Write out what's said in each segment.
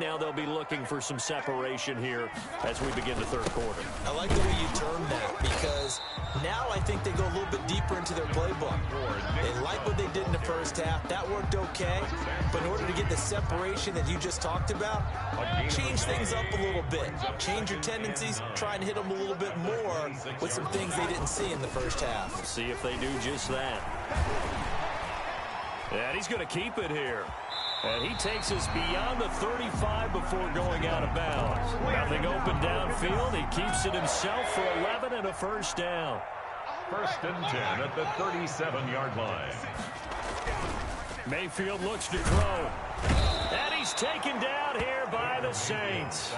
Now they'll be looking for some separation here as we begin the third quarter. I like the way you termed that, because now I think they go a little bit deeper into their playbook. They like what they did in the first half. That worked okay. But in order to get the separation that you just talked about, change things up a little bit. Change your tendencies. Try and hit them a little bit more with some things they didn't see in the first half. We'll see if they do just that. And he's going to keep it here. And he takes us beyond the 35 before going out of bounds. Nothing open downfield. He keeps it himself for 11 and a first down. First and 10 at the 37-yard line. Mayfield looks to throw. And he's taken down here by the Saints.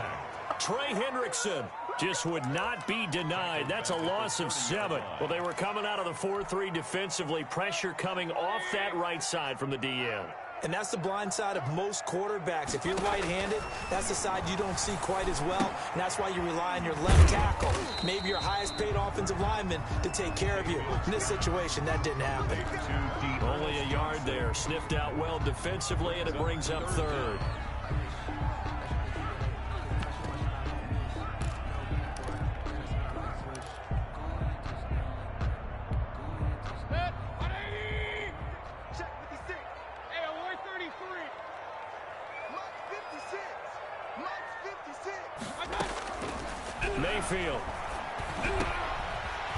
Trey Hendrickson just would not be denied. That's a loss of 7. Well, they were coming out of the 4-3 defensively. Pressure coming off that right side from the DN. And that's the blind side of most quarterbacks. If you're right-handed, that's the side you don't see quite as well. And that's why you rely on your left tackle, maybe your highest-paid offensive lineman, to take care of you. In this situation, that didn't happen. Only a yard there. Sniffed out well defensively, and it brings up third. Mayfield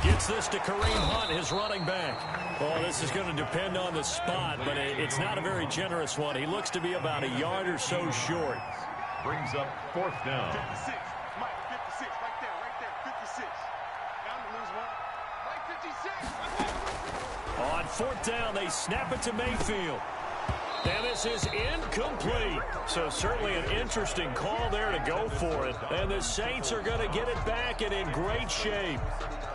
gets this to Kareem Hunt, his running back. Well, this is going to depend on the spot, but it's not a very generous one. He looks to be about a yard or so short. Brings up fourth down. 56. Mike, 56. Right there. 56. Down to lose one. Mike, 56. On fourth down, they snap it to Mayfield. And this is incomplete. So certainly an interesting call there to go for it. And the Saints are going to get it back and in great shape.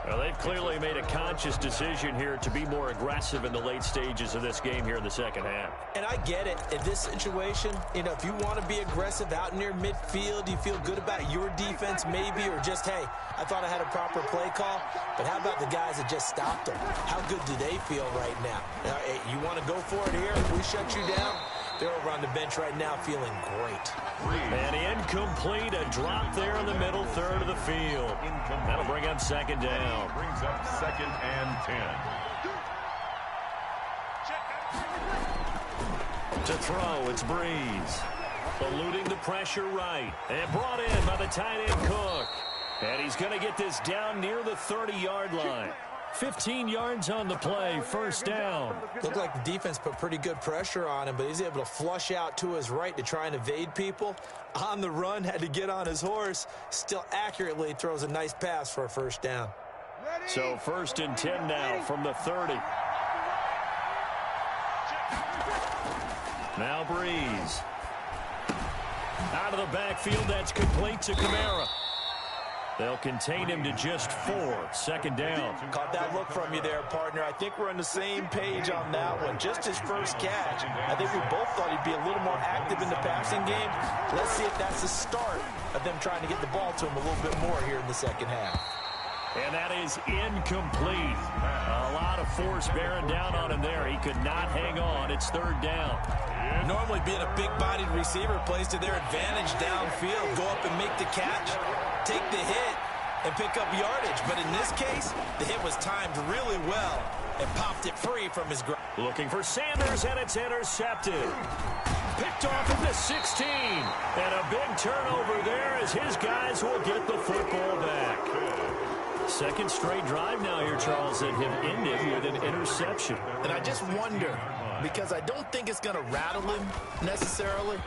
Well, they've clearly made a conscious decision here to be more aggressive in the late stages of this game here in the second half. And I get it. In this situation, you know, if you want to be aggressive out near midfield, you feel good about your defense maybe, or just, hey, I thought I had a proper play call. But how about the guys that just stopped them? How good do they feel right now? Hey, you want to go for it here? If we shut you down, they're over on the bench right now feeling great. And incomplete, a drop there in the middle third of the field. That'll bring up second down. Brings up second and 10. To throw, it's Breeze. Eluding the pressure right. And brought in by the tight end Cook. And he's going to get this down near the 30-yard line. 15 yards on the play, first down. Looked like the defense put pretty good pressure on him, but he's able to flush out to his right to try and evade people. On the run, had to get on his horse. Still accurately throws a nice pass for a first down. So first and 10 now from the 30. Now Breeze. Out of the backfield, that's complete to Kamara. They'll contain him to just 4. Second down. Caught that look from you there, partner. I think we're on the same page on that one. Just his first catch. I think we both thought he'd be a little more active in the passing game. Let's see if that's the start of them trying to get the ball to him a little bit more here in the second half. And that is incomplete. A lot of force bearing down on him there. He could not hang on. It's third down. Normally being a big-bodied receiver plays to their advantage downfield. Go up and make the catch, take the hit, and pick up yardage. But in this case, the hit was timed really well and popped it free from his grasp. Looking for Sanders, and it's intercepted. Picked off at the 16. And a big turnover there as his guys will get the football back. Second straight drive now here, Charles, that have ended with an interception. And I just wonder, because I don't think it's going to rattle him necessarily,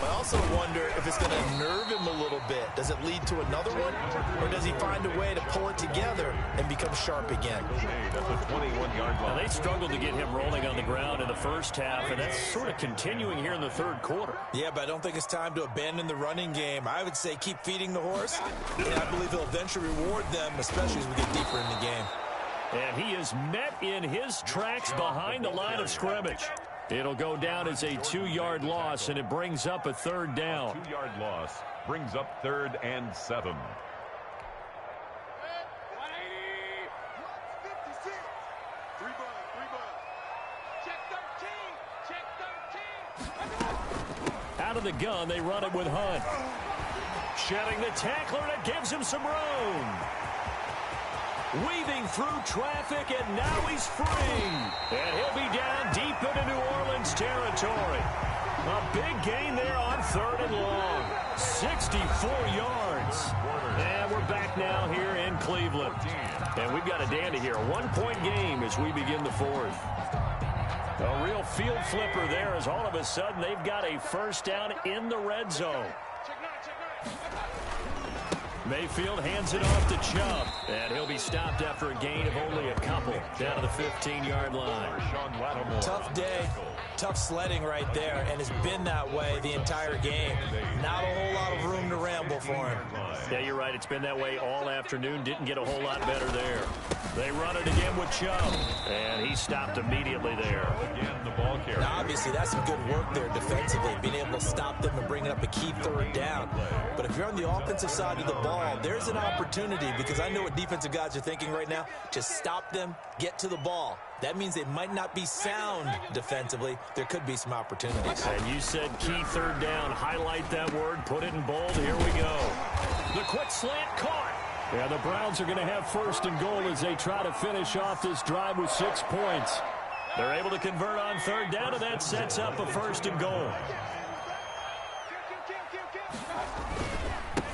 but I also wonder if it's going to nerve him a little bit. Does it lead to another one, or does he find a way to pull it together and become sharp again? That's a 21-yard line. Now, they struggled to get him rolling on the ground in the first half, and that's sort of continuing here in the third quarter. Yeah, but I don't think it's time to abandon the running game. I would say keep feeding the horse, and I believe he'll eventually reward them, especially as we get deeper in the game. And he is met in his tracks behind the line of scrimmage. It'll go down as a 2-yard loss, and it brings up a third down. 2-yard loss brings up third and 7. Out of in the gun. They run it with Hunt. Shedding the tackler, and it gives him some room. Weaving through traffic, and now he's free. And he'll be down deep into New Orleans territory. A big gain there on 3rd and long. 64 yards. And we're back now here in Cleveland. And we've got a dandy here. A 1-point game as we begin the 4th. A real field flipper there as all of a sudden they've got a first down in the red zone. Mayfield hands it off to Chubb, and he'll be stopped after a gain of only a couple down to the 15-yard line. Tough day, tough sledding right there, and it's been that way the entire game. Not a whole lot of room to ramble for him. Yeah, you're right. It's been that way all afternoon. Didn't get a whole lot better there. They run it again with Chubb, and he stopped immediately there. Again, the ball carrier. Now, obviously, that's some good work there defensively, being able to stop them and bring up a key 3rd down. But if you're on the offensive side of the ball, there's an opportunity, because I know what defensive guys are thinking right now. Just stop them, get to the ball. That means they might not be sound defensively. There could be some opportunities. And you said key 3rd down. Highlight that word. Put it in bold. Here we go. The quick slant caught. Yeah, the Browns are going to have 1st and goal as they try to finish off this drive with 6 points. They're able to convert on 3rd down, and that sets up a 1st and goal.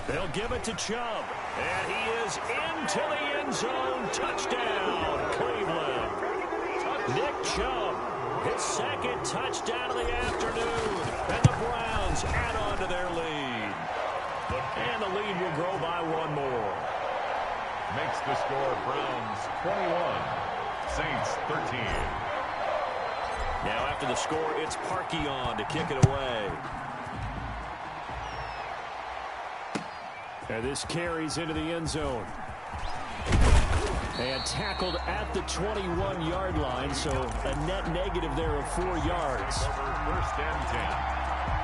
They'll give it to Chubb, and he is into the end zone. Touchdown, Cleveland. Nick Chubb, his 2nd touchdown of the afternoon, and the Browns add on to their lead. And the lead will grow by 1 more. Makes the score Browns 21, Saints 13. Now after the score, it's Parkey on to kick it away. And this carries into the end zone. And tackled at the 21-yard line, so a net negative there of 4 yards. 1st and 10.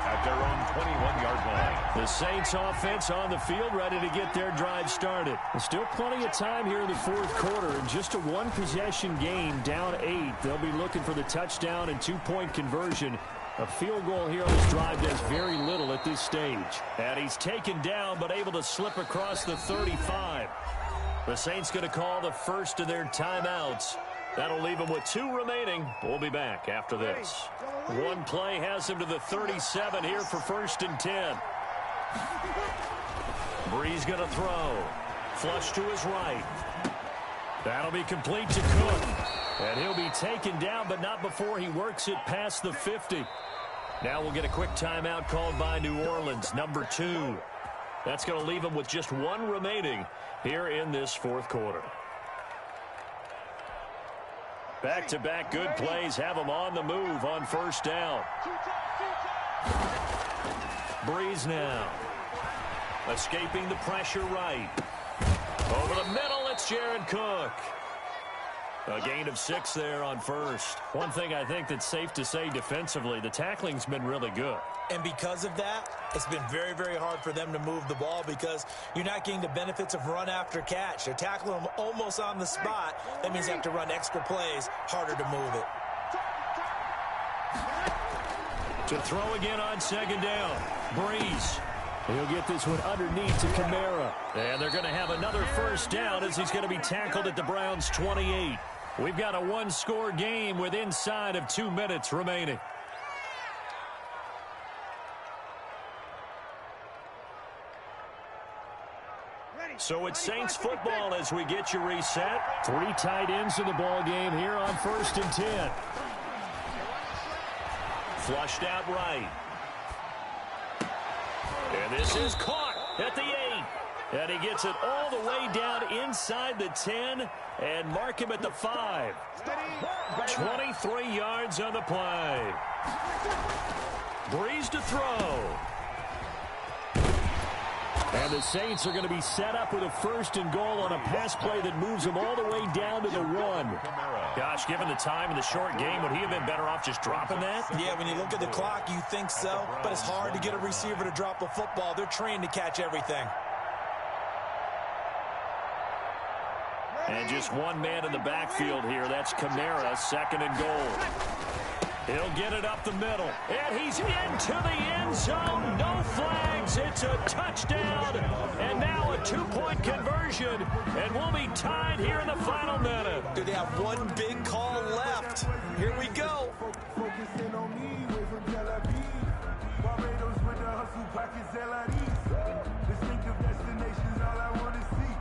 At their own 21-yard line. The Saints offense on the field ready to get their drive started. There's still plenty of time here in the 4th quarter, and just a 1-possession game, down 8. They'll be looking for the touchdown and 2-point conversion. A field goal here on this drive does very little at this stage. And he's taken down but able to slip across the 35. The Saints going to call the first of their timeouts. That'll leave them with 2 remaining. We'll be back after this. One play has him to the 37 here for 1st and 10. Breeze going to throw. Flush to his right. That'll be complete to Cook. And he'll be taken down, but not before he works it past the 50. Now we'll get a quick timeout called by New Orleans, number 2. That's going to leave him with just 1 remaining here in this 4th quarter. Back-to-back good plays have him on the move on 1st down. Breeze now. Escaping the pressure right. Over the middle, it's Jared Cook. A gain of 6 there on 1st. One thing I think that's safe to say defensively, the tackling's been really good. And because of that, it's been very, very hard for them to move the ball because you're not getting the benefits of run after catch. They're tackling them almost on the spot. That means you have to run extra plays, harder to move it. To throw again on 2nd down. Breeze. He'll get this one underneath to Kamara. And they're going to have another 1st down as he's going to be tackled at the Browns' 28. We've got a 1-score game with inside of 2 minutes remaining. So it's Saints football as we get you reset. 3 tight ends in the ball game here on 1st and 10. Flushed out right. And this is caught at the 8. And he gets it all the way down inside the 10 and mark him at the 5. 23 yards on the play. Breeze to throw. And the Saints are going to be set up with a 1st and goal on a pass play that moves them all the way down to the 1. Gosh, given the time in the short game, would he have been better off just dropping that? Yeah, when you look at the clock, you think so, but it's hard to get a receiver to drop a football. They're trained to catch everything. And just one man in the backfield here. That's Kamara, 2nd and goal. He'll get it up the middle. And he's into the end zone. No flags. It's a touchdown. And now a two-point conversion. And we'll be tied here in the final minute. Do they have one big call left? Here we go. Focusing on me, way from Tel Aviv. Barbados with the hustle pockets, distinctive destinations, all I want to see.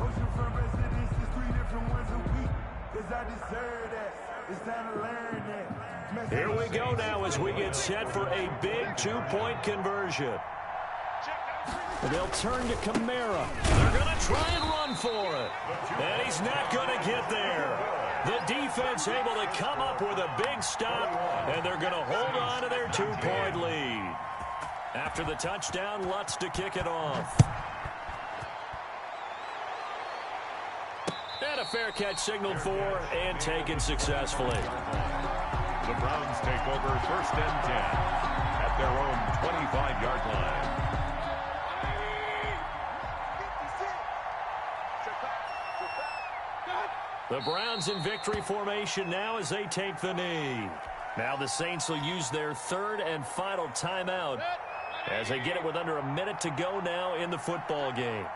Oceanfront residences, 3 different ones a week. Cause I deserve that. It's time to learn that. Here we go now as we get set for a big two-point conversion. They'll turn to Kamara. They're going to try and run for it. And he's not going to get there. The defense able to come up with a big stop, and they're going to hold on to their two-point lead. After the touchdown, Lutz to kick it off. And a fair catch signaled for and taken successfully. The Browns take over 1st and 10 at their own 25-yard line. The Browns in victory formation now as they take the knee. Now the Saints will use their 3rd and final timeout as they get it with under a minute to go now in the football game.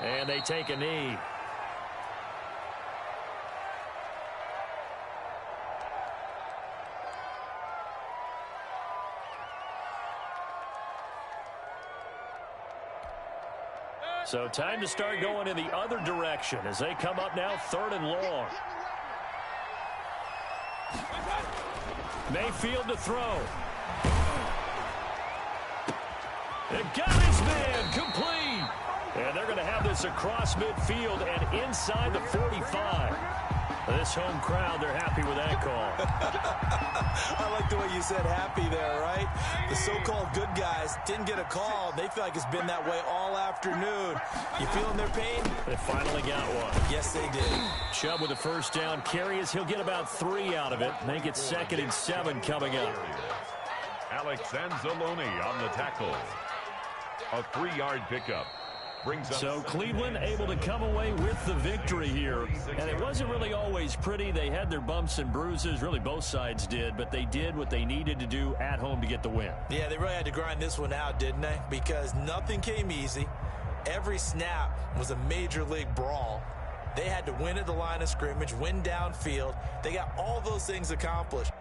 And they take a knee. So time to start going in the other direction as they come up now 3rd and long. Mayfield to throw. It got his man complete. And they're going to have this across midfield and inside the 45. This home crowd, they're happy with that call. I like the way you said happy there, right? The so-called good guys didn't get a call. They feel like it's been that way all afternoon. You feeling their pain? They finally got one. Yes, they did. Chubb with a first down carry as he'll get about 3 out of it. Make it 2nd and 7 coming up. Alex Anzalone on the tackle. A 3-yard pickup. So Cleveland able to come away with the victory here. And it wasn't really always pretty. They had their bumps and bruises. Really, both sides did. But they did what they needed to do at home to get the win. Yeah, they really had to grind this one out, didn't they? Because nothing came easy. Every snap was a major league brawl. They had to win at the line of scrimmage, win downfield. They got all those things accomplished.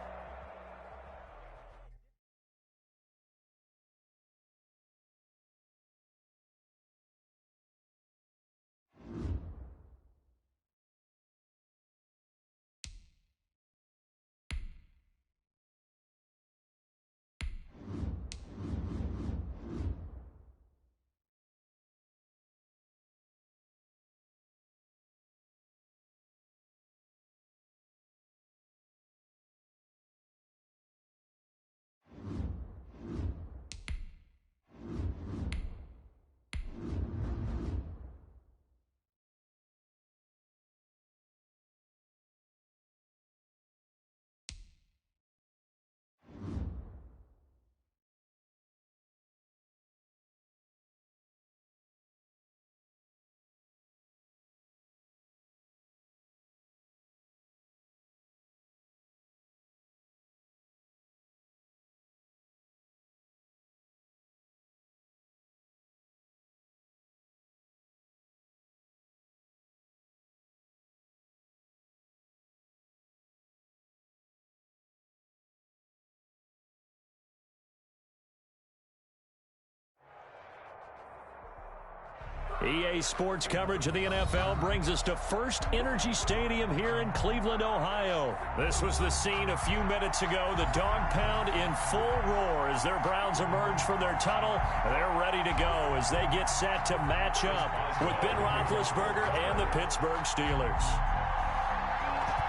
EA Sports coverage of the NFL brings us to First Energy Stadium here in Cleveland, Ohio. This was the scene a few minutes ago. The dog pound in full roar as their Browns emerge from their tunnel. They're ready to go as they get set to match up with Ben Roethlisberger and the Pittsburgh Steelers.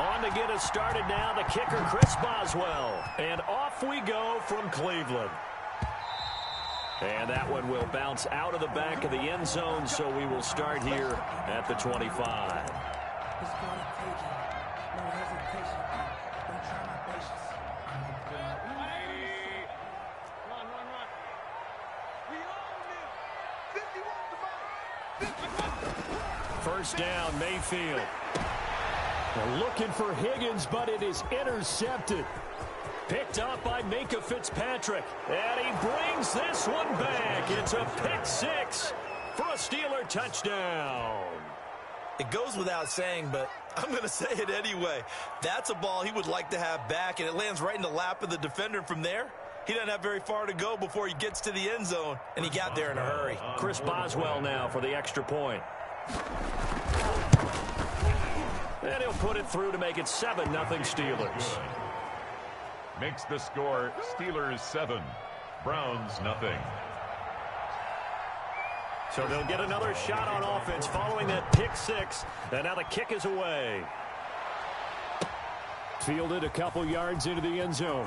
On to get us started now, the kicker, Chris Boswell. And off we go from Cleveland. And that one will bounce out of the back of the end zone, so we will start here at the 25. First down, Mayfield. And looking for Higgins, but it is intercepted. Picked up by Minka Fitzpatrick. And he brings this one back. It's a pick six for a Steeler touchdown. It goes without saying, but I'm going to say it anyway. That's a ball he would like to have back, and it lands right in the lap of the defender from there. He doesn't have very far to go before he gets to the end zone, and he got there in a hurry. Chris Boswell now for the extra point. And he'll put it through to make it 7-0 Steelers. Makes the score Steelers 7, Browns nothing. So they'll get another shot on offense following that pick six. And now the kick is away. Fielded a couple yards into the end zone.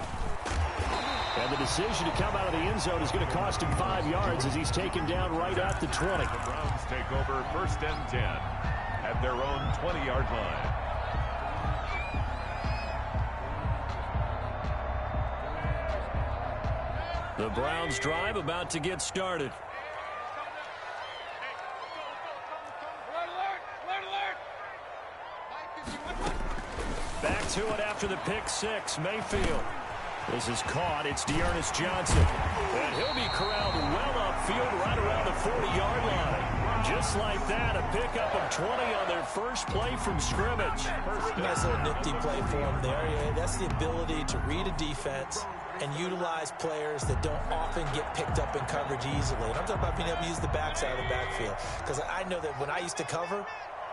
And the decision to come out of the end zone is going to cost him 5 yards as he's taken down right at the 20. The Browns take over 1st and 10 at their own 20-yard line. The Browns drive about to get started. Back to it after the pick six. Mayfield. This is caught. It's Dearness Johnson. And he'll be corralled well upfield right around the 40-yard line. Just like that, a pickup of 20 on their first play from scrimmage. Nice little nifty play for him there. Yeah, that's the ability to read a defense and utilize players that don't often get picked up in coverage easily. And I'm talking about being able to use the backside of the backfield. Because I know that when I used to cover,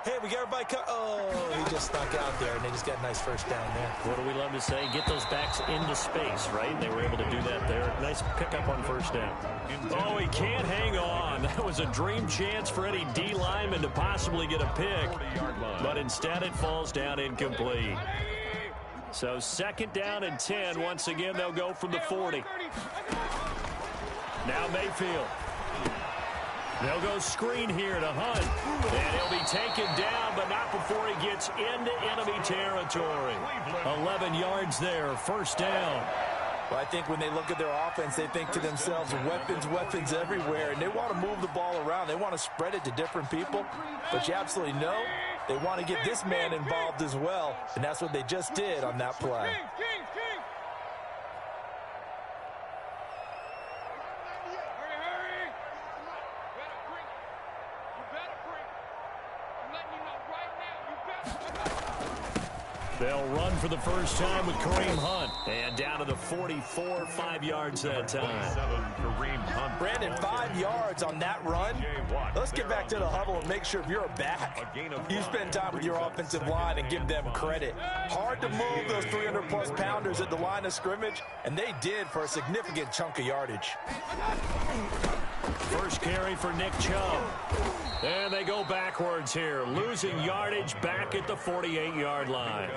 hey, we got everybody he just snuck out there, and they just got a nice first down there. What do we love to say? Get those backs into space, right? And they were able to do that there. Nice pickup on first down. Oh, he can't hang on. That was a dream chance for any D lineman to possibly get a pick. But instead it falls down incomplete. So 2nd down and 10. Once again, they'll go from the 40. Now Mayfield. They'll go screen here to Hunt. And he'll be taken down, but not before he gets into enemy territory. 11 yards there, 1st down. Well, I think when they look at their offense, they think to themselves, weapons everywhere, and they want to move the ball around. They want to spread it to different people, but you absolutely know they want to get this man involved as well, and that's what they just did on that play. They'll run for the first time with Kareem Hunt. And down to the 44, 5 yards that time. Brandon, 5 yards on that run. Let's get back to the huddle and make sure if you're a back, you spend time with your offensive line and give them credit. Hard to move those 300-plus pounders at the line of scrimmage, and they did for a significant chunk of yardage. First carry for Nick Chubb. And they go backwards here, losing yardage back at the 48-yard line.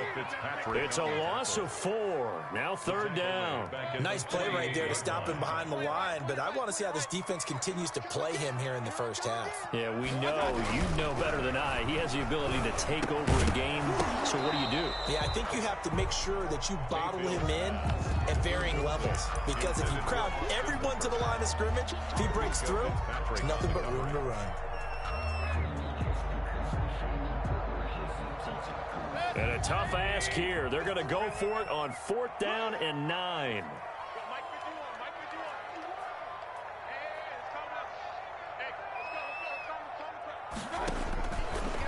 It's a loss of 4. Now 3rd down. Nice play right there to stop him behind the line, but I want to see how this defense continues to play him here in the first half. Yeah, we know, you know better than I, he has the ability to take over a game. So what do you do? Yeah, I think you have to make sure that you bottle him in at varying levels, because if you crowd everyone to the line of scrimmage, if he breaks through, there's nothing but room to run. And a tough ask here. They're going to go for it on 4th down and 9.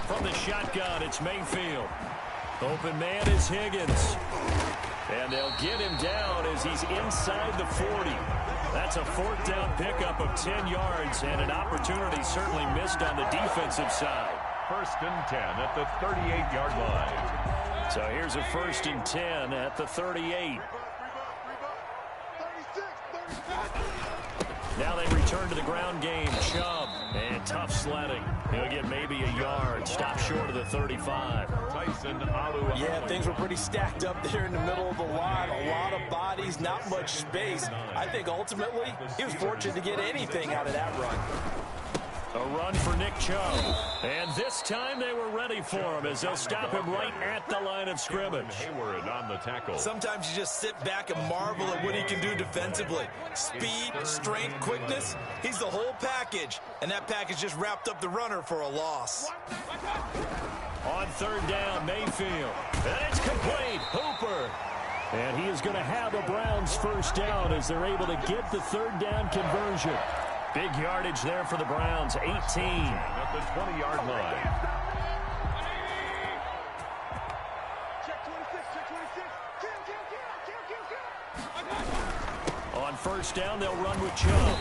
From the shotgun, it's Mayfield. Open man is Higgins. And they'll get him down as he's inside the 40. That's a 4th down pickup of 10 yards and an opportunity certainly missed on the defensive side. 1st and 10 at the 38-yard line. So here's a 1st and 10 at the 38. Now they return to the ground game. Chubb and tough sledding. He'll get maybe a yard. Stop short of the 35. Yeah, things were pretty stacked up there in the middle of the line. A lot of bodies, not much space. I think ultimately he was fortunate to get anything out of that run. A run for Nick Chubb. And this time they were ready for him as they'll stop him right at the line of scrimmage. Hayward on the tackle. Sometimes you just sit back and marvel at what he can do defensively. Speed, strength, quickness. He's the whole package. And that package just wrapped up the runner for a loss. On third down, Mayfield. And it's complete. Hooper. And he is going to have a Browns first down as they're able to get the third down conversion. Big yardage there for the Browns, 18. At the 20-yard line. Check 26, check 26. Kill. On first down, they'll run with Chubb.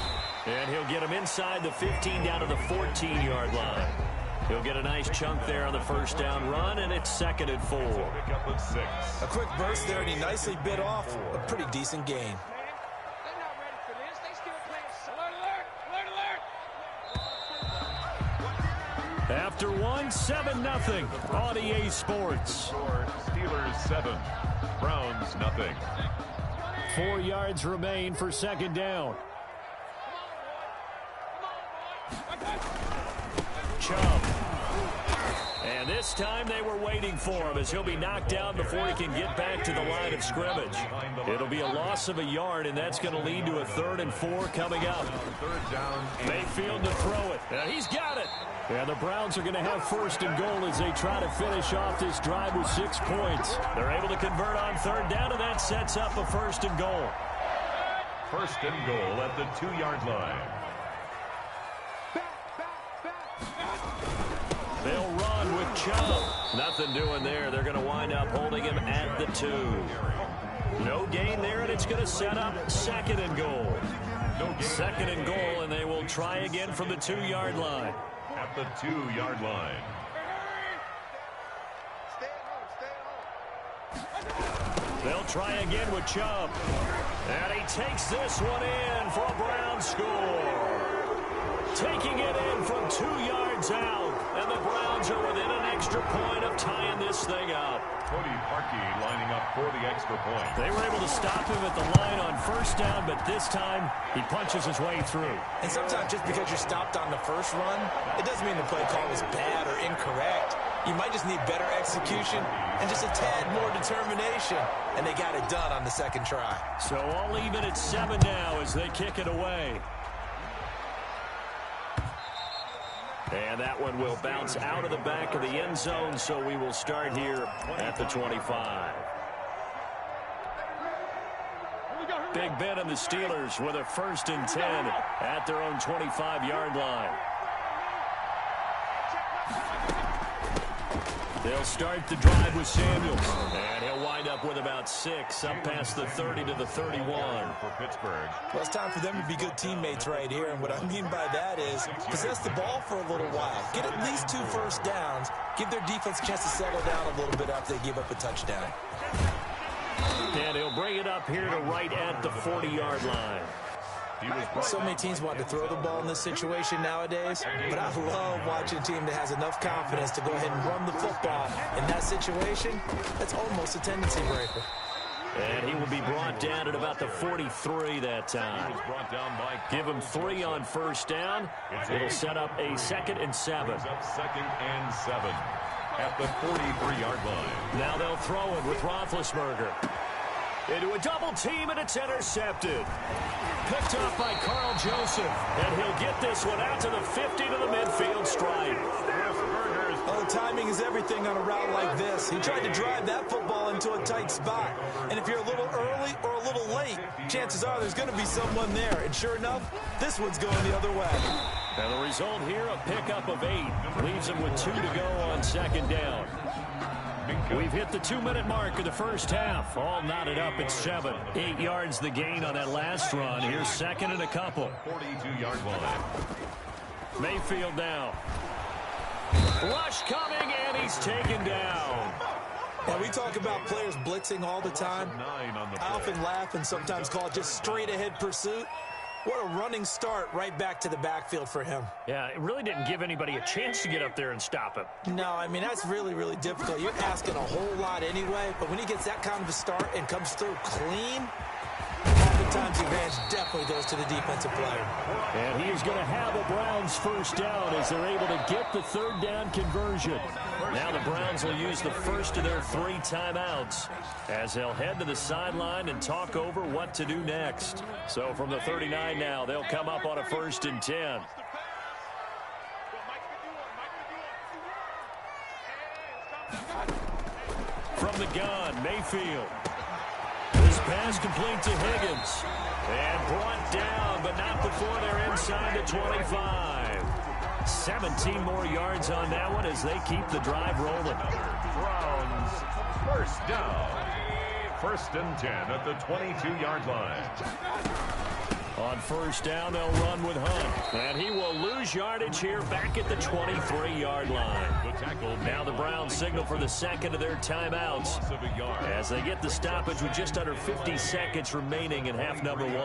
And he'll get him inside the 15 down to the 14-yard line. He'll get a nice chunk there on the first down run, and it's 2nd and 4. Pick up at 6. A quick burst there, and he nicely bit off a pretty decent gain. They're not ready for this. They still playing. Alert, alert, alert, alert. After one, 7-0 on EA Sports. Score, Steelers 7, Browns nothing. 4 yards remain for 2nd down. Chubb. And this time they were waiting for him as he'll be knocked down before he can get back to the line of scrimmage. It'll be a loss of a yard, and that's going to lead to a 3rd and 4 coming up. Third down. Mayfield to throw it. And he's got it. And the Browns are going to have 1st and goal as they try to finish off this drive with 6 points. They're able to convert on 3rd down, and that sets up a 1st and goal. 1st and goal at the 2-yard line. They'll run with Chubb. Nothing doing there. They're going to wind up holding him at the 2. No gain there, and it's going to set up 2nd and goal. 2nd and goal, and they will try again from the 2-yard line. At the 2-yard line. They'll try again with Chubb. And he takes this one in for a Browns score. Taking it in from 2 yards out. And the Browns are within an extra point of tying this thing up. Cody Parkey lining up for the extra point. They were able to stop him at the line on first down, but this time he punches his way through. And sometimes just because you're stopped on the first run, it doesn't mean the play call was bad or incorrect. You might just need better execution and just a tad more determination. And they got it done on the 2nd try. So all even at 7 now as they kick it away. And that one will bounce out of the back of the end zone, so we will start here at the 25. Big Ben and the Steelers with a 1st and 10 at their own 25-yard line. They'll start the drive with Samuels, and he'll wind up with about 6 up past the 30 to the 31. For Pittsburgh. Well, it's time for them to be good teammates right here, and what I mean by that is possess the ball for a little while. Get at least 2 first downs. Give their defense a chance to settle down a little bit after they give up a touchdown. And he'll bring it up here to right at the 40-yard line. So many teams want to throw the ball in this situation nowadays, but I love watching a team that has enough confidence to go ahead and run the football. In that situation, that's almost a tendency breaker. And he will be brought down at about the 43 that time. Give him 3 on first down. It'll set up a 2nd and 7. 2nd and 7 at the 43-yard line. Now they'll throw it with Roethlisberger. Into a double team, and it's intercepted. Picked off by Carl Joseph, and he'll get this one out to the 50 to the midfield stripe. Oh, timing is everything on a route like this. He tried to drive that football into a tight spot. And if you're a little early or a little late, chances are there's going to be someone there. And sure enough, this one's going the other way. And the result here, a pickup of 8. Leaves him with 2 to go on 2nd down. We've hit the 2-minute mark of the first half. All knotted up at 7. 8 yards the gain on that last run. Here's 2nd and a couple. 42-yard line. Mayfield now. Rush coming, and he's taken down. Now, we talk about players blitzing all the time. I often laugh and sometimes call it just straight-ahead pursuit. What a running start right back to the backfield for him. Yeah, it really didn't give anybody a chance to get up there and stop him. No, I mean, that's really, really difficult. You're asking a whole lot anyway, but when he gets that kind of a start and comes through clean, oftentimes sometimes the advantage definitely goes to the defensive player. And he is going to have a Browns first down as they're able to get the third down conversion. Now the Browns will use the first of their 3 timeouts as they'll head to the sideline and talk over what to do next. So from the 39 now, they'll come up on a 1st and 10. From the gun, Mayfield. This pass complete to Higgins. And brought down, but not before they're inside the 25. 17 more yards on that one as they keep the drive rolling. Browns first down. 1st and 10 at the 22-yard line. On 1st down, they'll run with Hunt. And he will lose yardage here back at the 23-yard line. Now the Browns signal for the second of their timeouts as they get the stoppage with just under 50 seconds remaining in half number 1.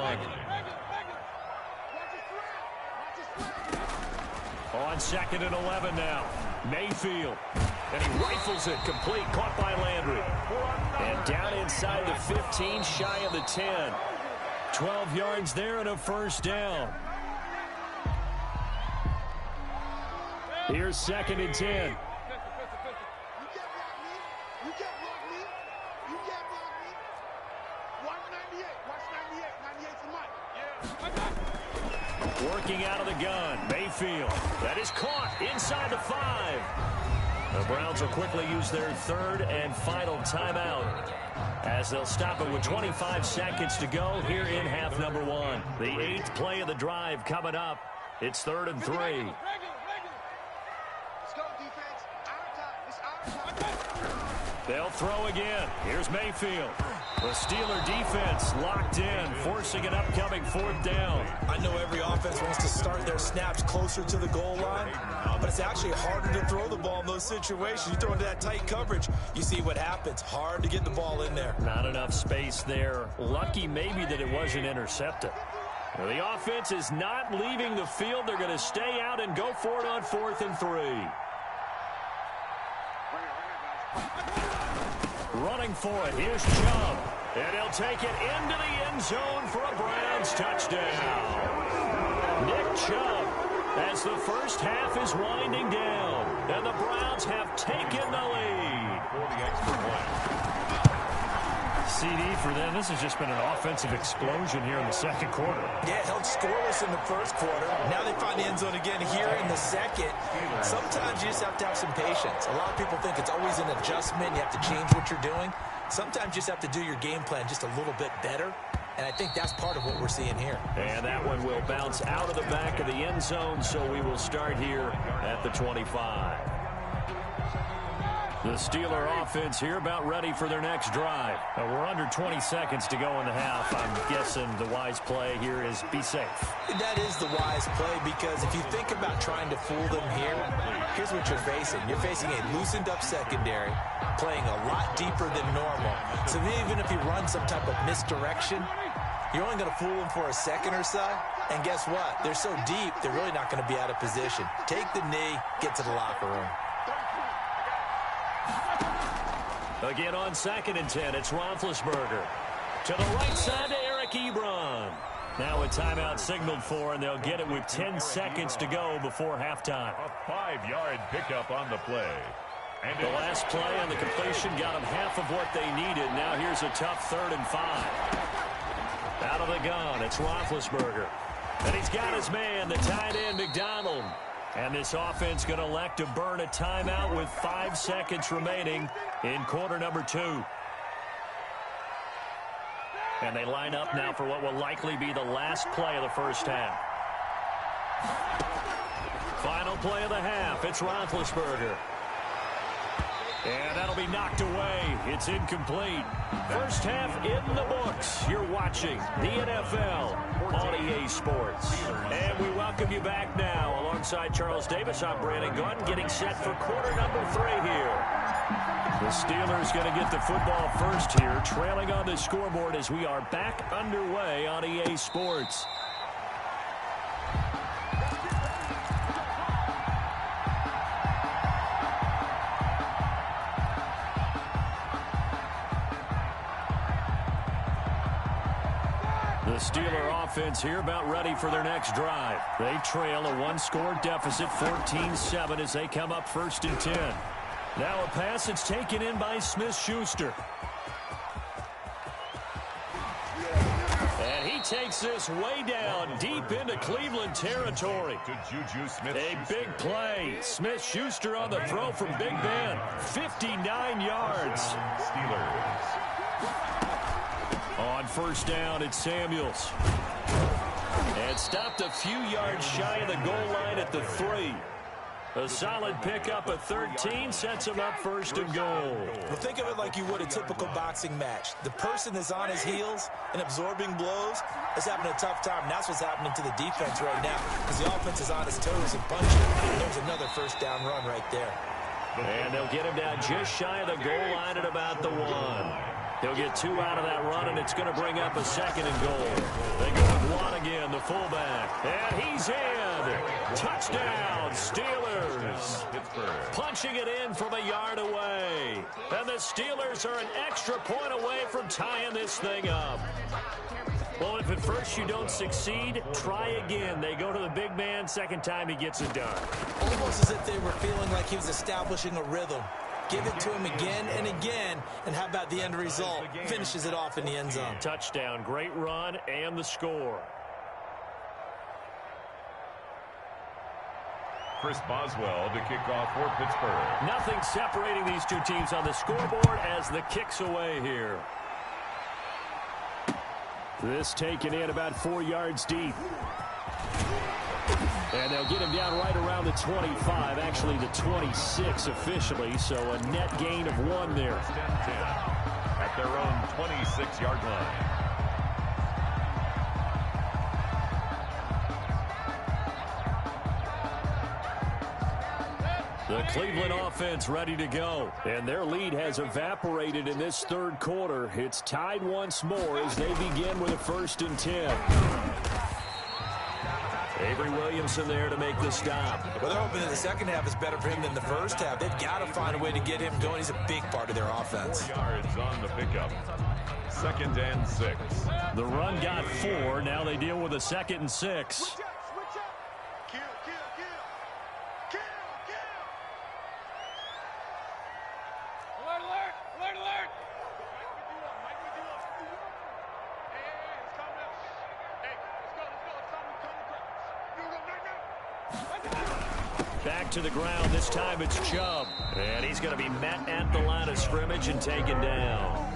On 2nd and 11 now, Mayfield. And he rifles it complete, caught by Landry. And down inside the 15, shy of the 10. 12 yards there and a 1st down. Here's 2nd and 10. Working out of the gun, Mayfield. That is caught inside the 5. The Browns will quickly use their 3rd and final timeout as they'll stop it with 25 seconds to go here in half number 1. The 8th play of the drive coming up. It's 3rd and 3. Let's go, defense. Our time. They'll throw again. Here's Mayfield. The Steeler defense locked in, forcing an upcoming 4th down. I know every offense wants to start their snaps closer to the goal line, but it's actually harder to throw the ball in those situations. You throw into that tight coverage, you see what happens. Hard to get the ball in there. Not enough space there. Lucky maybe that it wasn't intercepted. Well, the offense is not leaving the field. They're going to stay out and go for it on 4th and 3. Running for it, here's Chubb. And he'll take it into the end zone for a Browns touchdown. Nick Chubb, as the first half is winding down. And the Browns have taken the lead. For the extra point. CD for them, this has just been an offensive explosion here in the 2nd quarter. Yeah, held scoreless in the 1st quarter. Now they find the end zone again here in the 2nd. Sometimes you just have to have some patience. A lot of people think it's always an adjustment. You have to change what you're doing. Sometimes you just have to do your game plan just a little bit better. And I think that's part of what we're seeing here. And that one will bounce out of the back of the end zone, so we will start here at the 25. The Steeler offense here about ready for their next drive. We're under 20 seconds to go in the half. I'm guessing the wise play here is be safe. That is the wise play, because if you think about trying to fool them here, here's what you're facing. You're facing a loosened up secondary, playing a lot deeper than normal. So even if you run some type of misdirection, you're only going to fool them for a second or so. And guess what? They're so deep, they're really not going to be out of position. Take the knee, get to the locker room. Again on 2nd and 10, it's Roethlisberger. To the right side to Eric Ebron. Now a timeout signaled for, and they'll get it with 10 seconds to go before halftime. A 5-yard pickup on the play. And the last play on the completion got them half of what they needed. Now here's a tough 3rd and 5. Out of the gun, it's Roethlisberger. And he's got his man, the tight end, McDonald. And this offense going to elect to burn a timeout with 5 seconds remaining in quarter number 2. And they line up now for what will likely be the last play of the first half. Final play of the half, it's Roethlisberger. And that'll be knocked away. It's incomplete. First half in the books. You're watching the NFL on EA Sports. And we welcome you back now. Alongside Charles Davis, I'm Brandon Gunn, getting set for quarter number 3 here. The Steelers going to get the football first here, trailing on the scoreboard as we are back underway on EA Sports. The Steeler offense here about ready for their next drive. They trail a one-score deficit, 14-7, as they come up 1st and 10. Now a pass that's taken in by Smith-Schuster. And he takes this way down, deep into Cleveland territory. A big play. Smith-Schuster on the throw from Big Ben. 59 yards. Steelers. On 1st down, it's Samuels. And stopped a few yards shy of the goal line at the 3. A solid pickup of 13 sets him up 1st and goal. Well, think of it like you would a typical boxing match. The person that's on his heels and absorbing blows is having a tough time. And that's what's happening to the defense right now, because the offense is on his toes and punching. There's another 1st down run right there. And they'll get him down just shy of the goal line at about the 1. He'll get 2 out of that run, and it's going to bring up a 2nd and goal. They go with Watt again, the fullback. And he's in. Touchdown, Steelers. Punching it in from a yard away. And the Steelers are an extra point away from tying this thing up. Well, if at first you don't succeed, try again. They go to the big man. 2nd time he gets it done. Almost as if they were feeling like he was establishing a rhythm. Give it to him again and again, and how about the end result? Finishes it off in the end zone. Touchdown, great run, and the score. Chris Boswell to kick off for Pittsburgh. Nothing separating these two teams on the scoreboard as the kick's away here. This taken in about 4 yards deep. And they'll get him down right around the 25, actually the 26 officially, so a net gain of 1 there. 1st and 10 at their own 26-yard line. The Cleveland offense ready to go. And their lead has evaporated in this 3rd quarter. It's tied once more as they begin with a 1st and 10. Avery Williamson there to make the stop. Well, they're hoping that the 2nd half is better for him than the 1st half. They've got to find a way to get him going. He's a big part of their offense. 4 yards on the pickup. 2nd and 6. The run got 4. Now they deal with a 2nd and 6. Kill. Alert. Mike with you up. Hey, let's calm down. Hey, let's go. Back to the ground. This time it's Chubb. And he's going to be met at the line of scrimmage and taken down.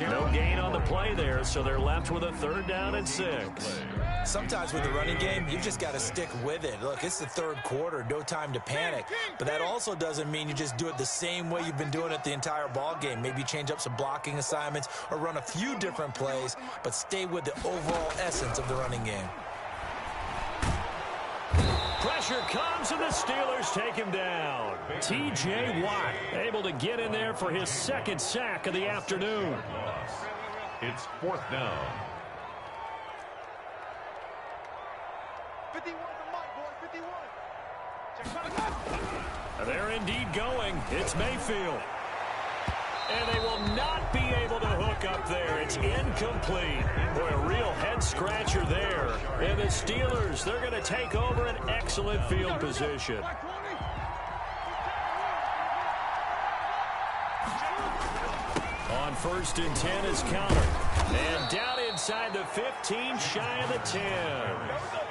No gain on the play there, so they're left with a 3rd down and 6. Sometimes with the running game, you've just got to stick with it. Look, it's the 3rd quarter, no time to panic. But that also doesn't mean you just do it the same way you've been doing it the entire ball game. Maybe change up some blocking assignments or run a few different plays, but stay with the overall essence of the running game. Pressure comes, and the Steelers take him down. T.J. Watt able to get in there for his 2nd sack of the afternoon. It's 4th down. 51 for Mike, boy. 51. Check. They're indeed going. It's Mayfield. And they will not be able to hook up there. It's incomplete. Boy, a real head-scratcher there. And the Steelers, they're going to take over an excellent field position. On 1st and 10 is Counter. And down inside the 15, shy of the 10.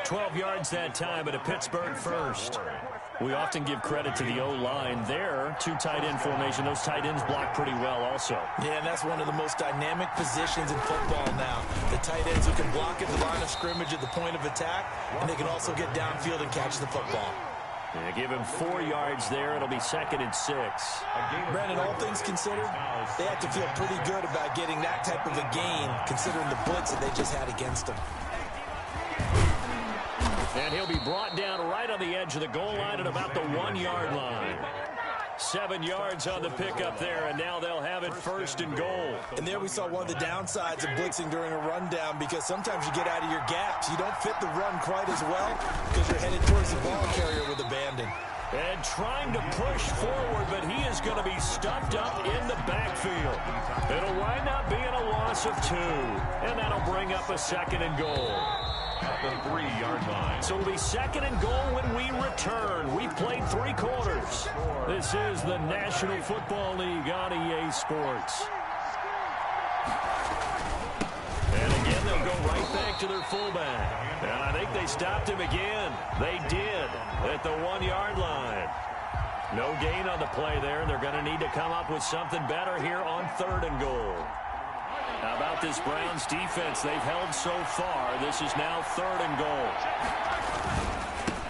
12 yards that time, but a Pittsburgh 1st. We often give credit to the O-line there. 2 tight end formation. Those tight ends block pretty well also. Yeah, and that's one of the most dynamic positions in football now. The tight ends who can block at the line of scrimmage at the point of attack, and they can also get downfield and catch the football. Yeah, give him 4 yards there. It'll be 2nd and 6. Brandon, all things considered, they have to feel pretty good about getting that type of a gain, considering the blitz that they just had against them. And he'll be brought down right on the edge of the goal line at about the 1-yard line. 7 yards on the pickup there, and now they'll have it 1st and goal. And there we saw one of the downsides of blitzing during a rundown, because sometimes you get out of your gaps. You don't fit the run quite as well because you're headed towards the ball carrier with abandon. And trying to push forward, but he is going to be stuffed up in the backfield. It'll wind up being a loss of 2. And that'll bring up a 2nd and goal. At the 3-yard line. So it'll be 2nd and goal when we return. We've played 3 quarters. This is the National Football League on EA Sports. And again, they'll go right back to their fullback. And I think they stopped him again. They did at the 1-yard line. No gain on the play there. They're going to need to come up with something better here on 3rd and goal. How about this Browns defense they've held so far? This is now 3rd and goal.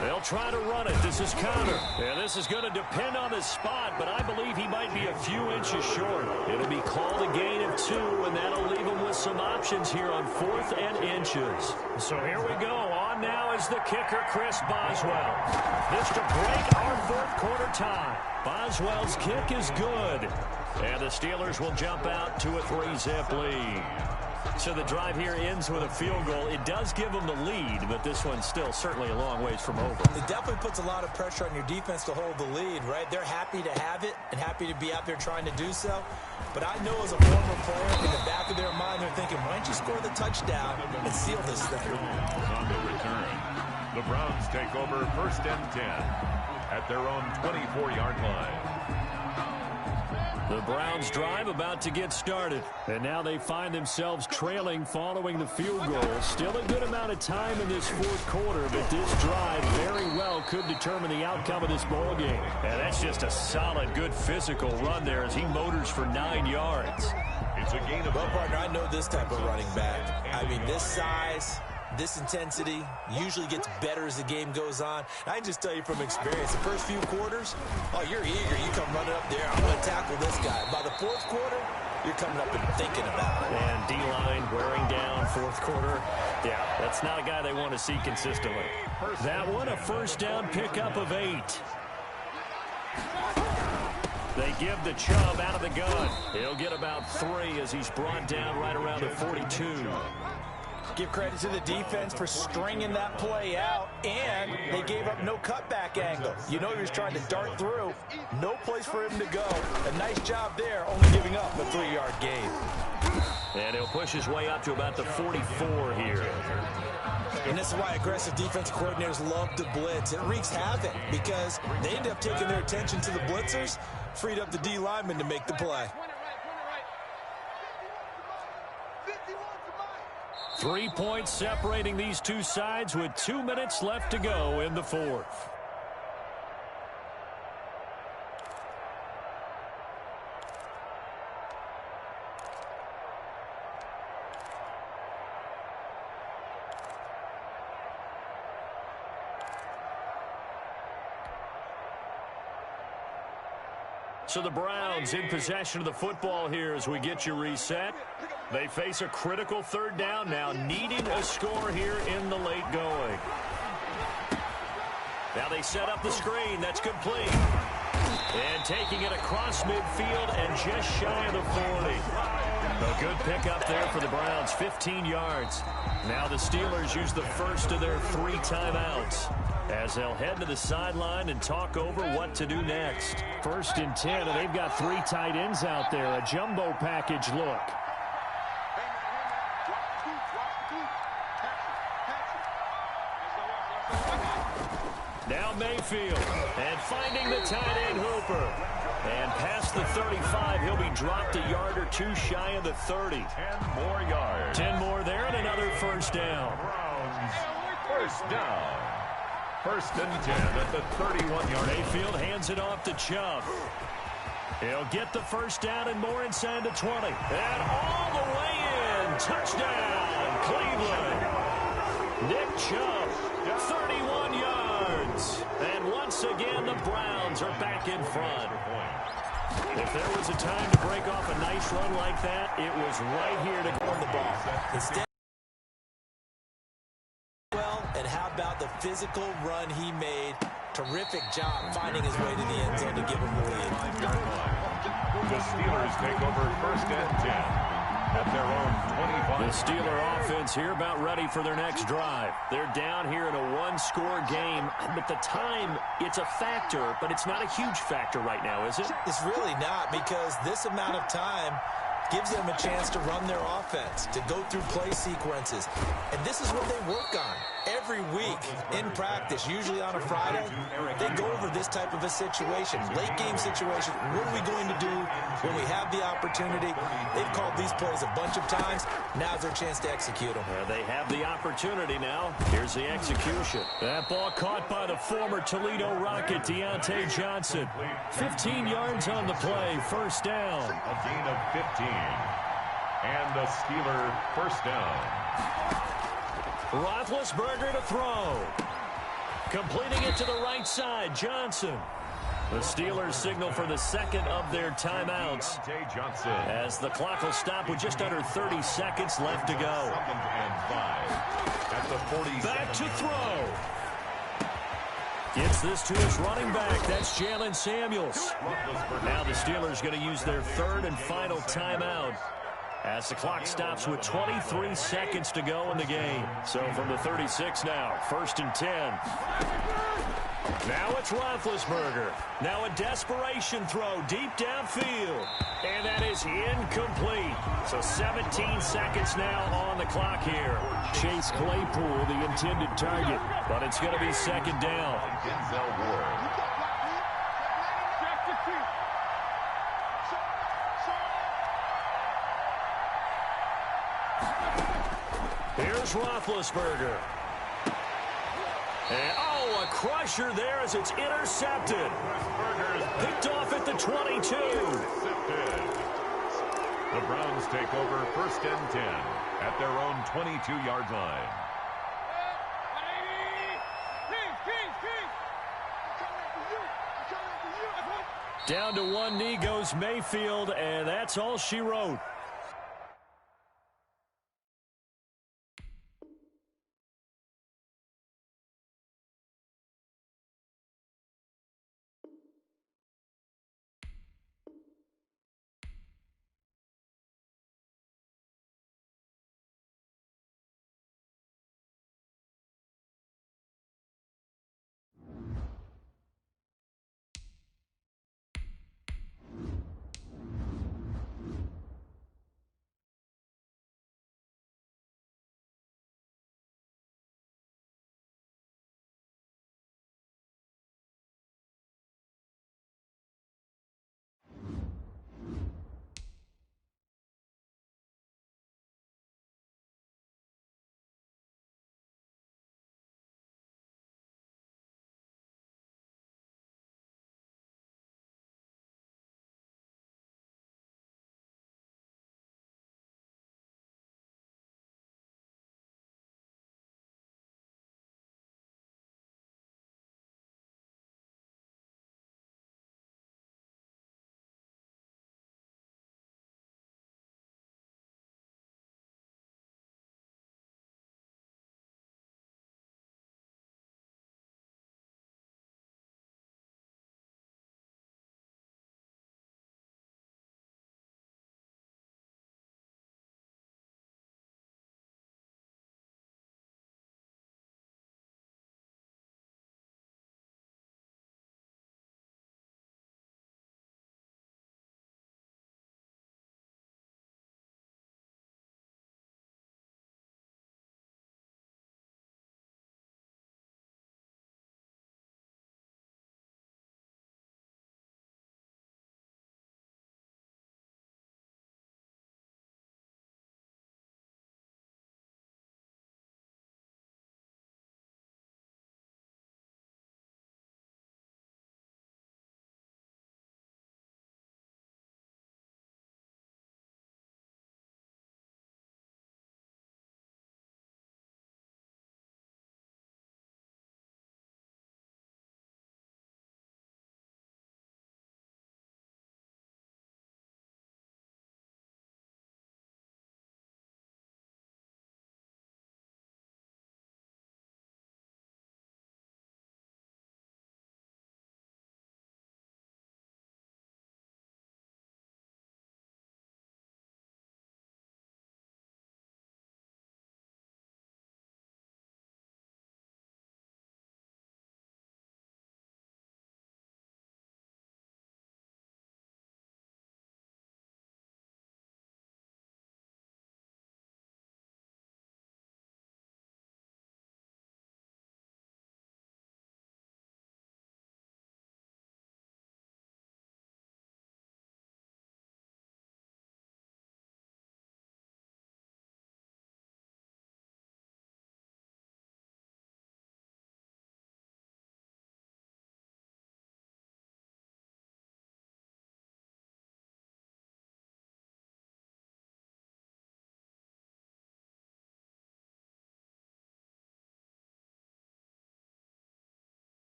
They'll try to run it. This is Connor. And this is going to depend on his spot, but I believe he might be a few inches short. It'll be called a gain of 2, and that'll leave him with some options here on 4th and inches. So here we go. On now is the kicker, Chris Boswell. This to break our 4th quarter tie. Boswell's kick is good. And the Steelers will jump out to a 3-zip lead. So the drive here ends with a field goal. It does give them the lead, but this one's still certainly a long ways from over. It definitely puts a lot of pressure on your defense to hold the lead, right? They're happy to have it and happy to be out there trying to do so. But I know as a former player, in the back of their mind, they're thinking, why don't you score the touchdown and seal this thing? On the return, the Browns take over 1st and 10 at their own 24-yard line. The Browns drive about to get started. And now they find themselves trailing following the field goal. Still a good amount of time in this 4th quarter, but this drive very well could determine the outcome of this ball game. And that's just a solid, good physical run there as he motors for 9 yards. It's a gain of... Well, partner, I know this type of running back. I mean, this size, this intensity usually gets better as the game goes on. I can just tell you from experience, the first few quarters, oh, you're eager. You come running up there. I'm going to tackle this guy. By the 4th quarter, you're coming up and thinking about it. And D-line wearing down 4th quarter. Yeah, that's not a guy they want to see consistently. That one, a 1st down pickup of 8. They give the Chubb out of the gun. He'll get about 3 as he's brought down right around the 42. Give credit to the defense for stringing that play out, and they gave up no cutback angle. You know he was trying to dart through. No place for him to go. A nice job there, only giving up a 3-yard gain. And he'll push his way up to about the 44 here. And this is why aggressive defensive coordinators love to blitz. It wreaks havoc because they end up taking their attention to the blitzers, freed up the D lineman to make the play. 3 points separating these two sides with 2 minutes left to go in the 4th. So the Browns in possession of the football here as we get you reset. They face a critical 3rd down now, needing a score here in the late going. Now they set up the screen. That's complete. And taking it across midfield and just shy of the 40. A good pickup there for the Browns, 15 yards. Now the Steelers use the first of their 3 timeouts as they'll head to the sideline and talk over what to do next. 1st and 10, and they've got 3 tight ends out there. A jumbo package look. Now Mayfield, and finding the tight end Hooper. And past the 35, he'll be dropped a yard or 2 shy of the 30. 10 more yards. 10 more there, and another 1st down. Browns, 1st down. 1st and 10 at the 31-yard. Mayfield hands it off to Chubb. He'll get the 1st down and more inside the 20. And all the way in. Touchdown, Cleveland. Nick Chubb, 31 yards. And once again, the Browns are back in front. If there was a time to break off a nice run like that, it was right here to go on the ball. Instead, well, and how about the physical run he made? Terrific job finding his way to the end zone to give him the lead. The Steelers take over 1st and 10 at their own 25. The Steeler offense here about ready for their next drive. They're down here in a one-score game. But the time, it's a factor, but it's not a huge factor right now, is it? It's really not, because this amount of time gives them a chance to run their offense, to go through play sequences. And this is what they work on every week in practice, usually on a Friday. They go over this type of a situation, late game situation. What are we going to do when we have the opportunity? They've called these plays a bunch of times. Now's their chance to execute them. They have the opportunity now. Here's the execution. That ball caught by the former Toledo Rocket, Gthe Johnson. 15 yards on the play, first down. A gain of 15. And the Steeler first down. Roethlisberger to throw. Completing it to the right side, Johnson. The Steelers signal for the second of their timeouts Gthe Johnson. as the clock will stop with just under 30 seconds left to go. 2nd and 5 at the 40. Back to throw. Gets this to his running back. That's Jalen Samuels. Now the Steelers going to use their third and final timeout as the clock stops with 23 seconds to go in the game. So from the 36 now, 1st and 10. Now it's Roethlisberger. Now a desperation throw deep downfield. And that is incomplete. So 17 seconds now on the clock here. Chase Claypool, the intended target. But it's going to be second down. Denzel Ward. Here's Roethlisberger. And, a crusher there as it's intercepted. Picked off at the 22. The Browns take over 1st and 10 at their own 22-yard line. Down to one knee goes Mayfield, and that's all she wrote.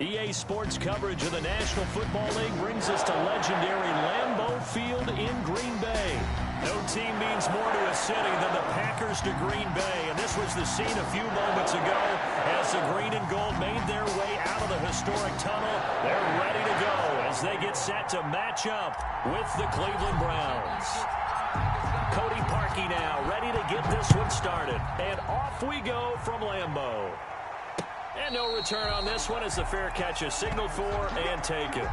EA Sports coverage of the National Football League brings us to legendary Lambeau Field in Green Bay. No team means more to a city than the Packers to Green Bay, and this was the scene a few moments ago as the green and gold made their way out of the historic tunnel. They're ready to go as they get set to match up with the Cleveland Browns. Cody Parkey now ready to get this one started, and off we go from Lambeau. And no return on this one as the fair catch is signaled for and taken.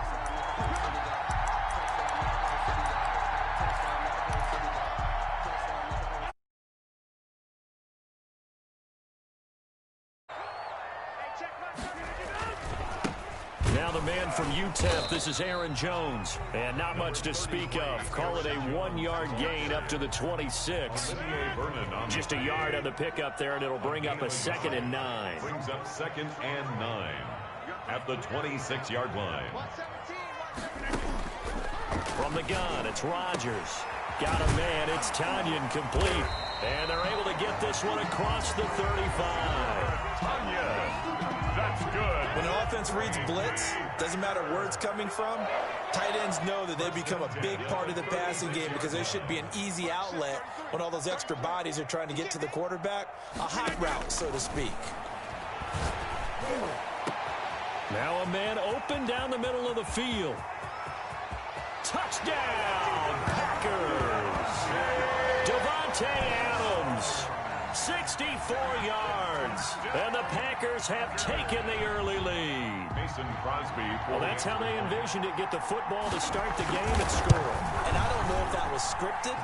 Now the man from UTEP, this is Aaron Jones. And not much to speak of. Call it a 1-yard gain up to the 26. Just a yard on the pickup there, and it'll bring up a 2nd and 9. Brings up 2nd and 9 at the 26-yard line. From the gun, it's Rodgers. Got a man, it's Tanyan complete. And they're able to get this one across the 35. Tanyan, that's good. When an offense reads blitz, doesn't matter where it's coming from, tight ends know that they become a big part of the passing game because there should be an easy outlet when all those extra bodies are trying to get to the quarterback. A hot route, so to speak. Now a man open down the middle of the field. Touchdown, Packers. Devontae Adams, 64 yards. And the Packers have taken the early lead. Mason Crosby. Well, that's how they envisioned it. Get the football to start the game and score. And I don't know if that was scripted.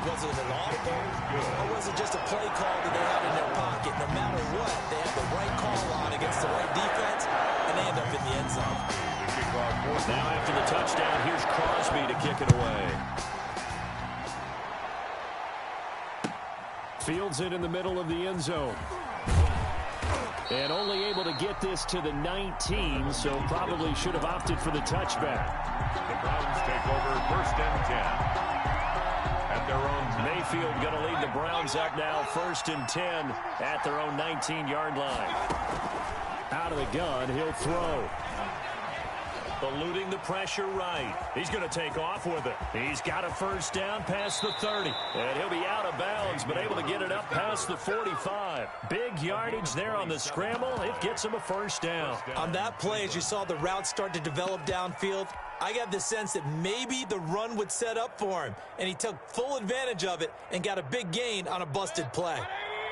Was it an audible? Or was it just a play call that they had in their pocket? No matter what, they have the right call on against the right defense, and they end up in the end zone. Now after the touchdown, here's Crosby to kick it away. Fields it in the middle of the end zone. And only able to get this to the 19, so probably should have opted for the touchback. The Browns take over 1st and 10. At their own Mayfield going to lead the Browns up now 1st and 10 at their own 19-yard line. Out of the gun, he'll throw. Eluding the pressure right. He's going to take off with it. He's got a 1st down past the 30. And he'll be out of bounds, but able to get it up past the 45. Big yardage there on the scramble. It gets him a 1st down. On that play, as you saw the route start to develop downfield, I got the sense that maybe the run would set up for him. And he took full advantage of it and got a big gain on a busted play.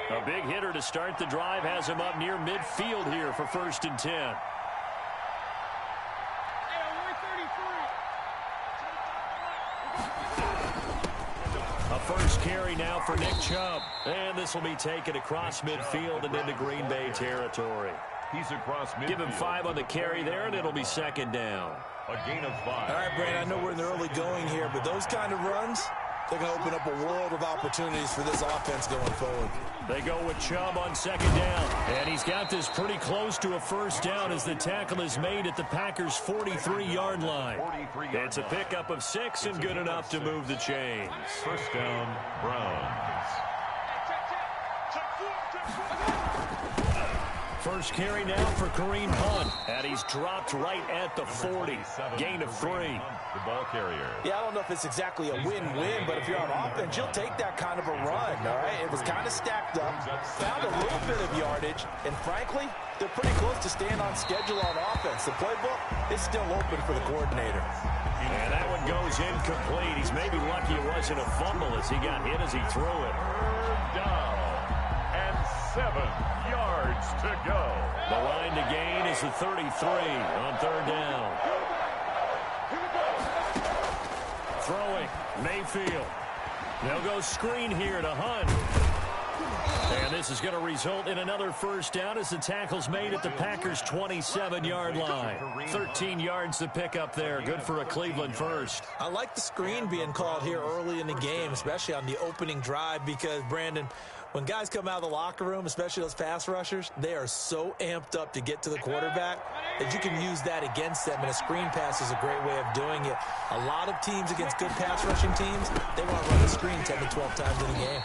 A big hitter to start the drive has him up near midfield here for 1st and 10. A 1st carry now for Nick Chubb. And this will be taken across midfield and into Green Bay territory. He's across midfield. Give him 5 on the carry there, and it'll be 2nd down. A gain of 5. All right, Brandon, I know we're in the early going here, but those kind of runs, they're going to open up a world of opportunities for this offense going forward. They go with Chubb on 2nd down. And he's got this pretty close to a 1st down as the tackle is made at the Packers' 43-yard line. It's a pickup of 6 and good enough to move the chains. 1st down, Browns. 1st carry now for Kareem Hunt. And he's dropped right at the 40. Gain of 3. The ball carrier. Yeah, I don't know if it's exactly a win-win, but if you're on offense, you'll take that kind of a run, all right? It was kind of stacked up, found a little bit of yardage, and frankly, they're pretty close to staying on schedule on offense. The playbook is still open for the coordinator. And that one goes incomplete. He's maybe lucky it wasn't a fumble as he got hit as he threw it. 3rd down and 7 yards to go. The line to gain is the 33 on 3rd down. Throwing, Mayfield. They'll go screen here to Hunt. And this is going to result in another 1st down as the tackle's made at the Packers' 27-yard line. 13 yards to pick up there. Good for a Cleveland 1st. I like the screen being called here early in the game, especially on the opening drive, because, Brandon, when guys come out of the locker room, especially those pass rushers, they are so amped up to get to the quarterback that you can use that against them, and a screen pass is a great way of doing it. A lot of teams against good pass rushing teams, they want to run the screen 10 to 12 times in a game.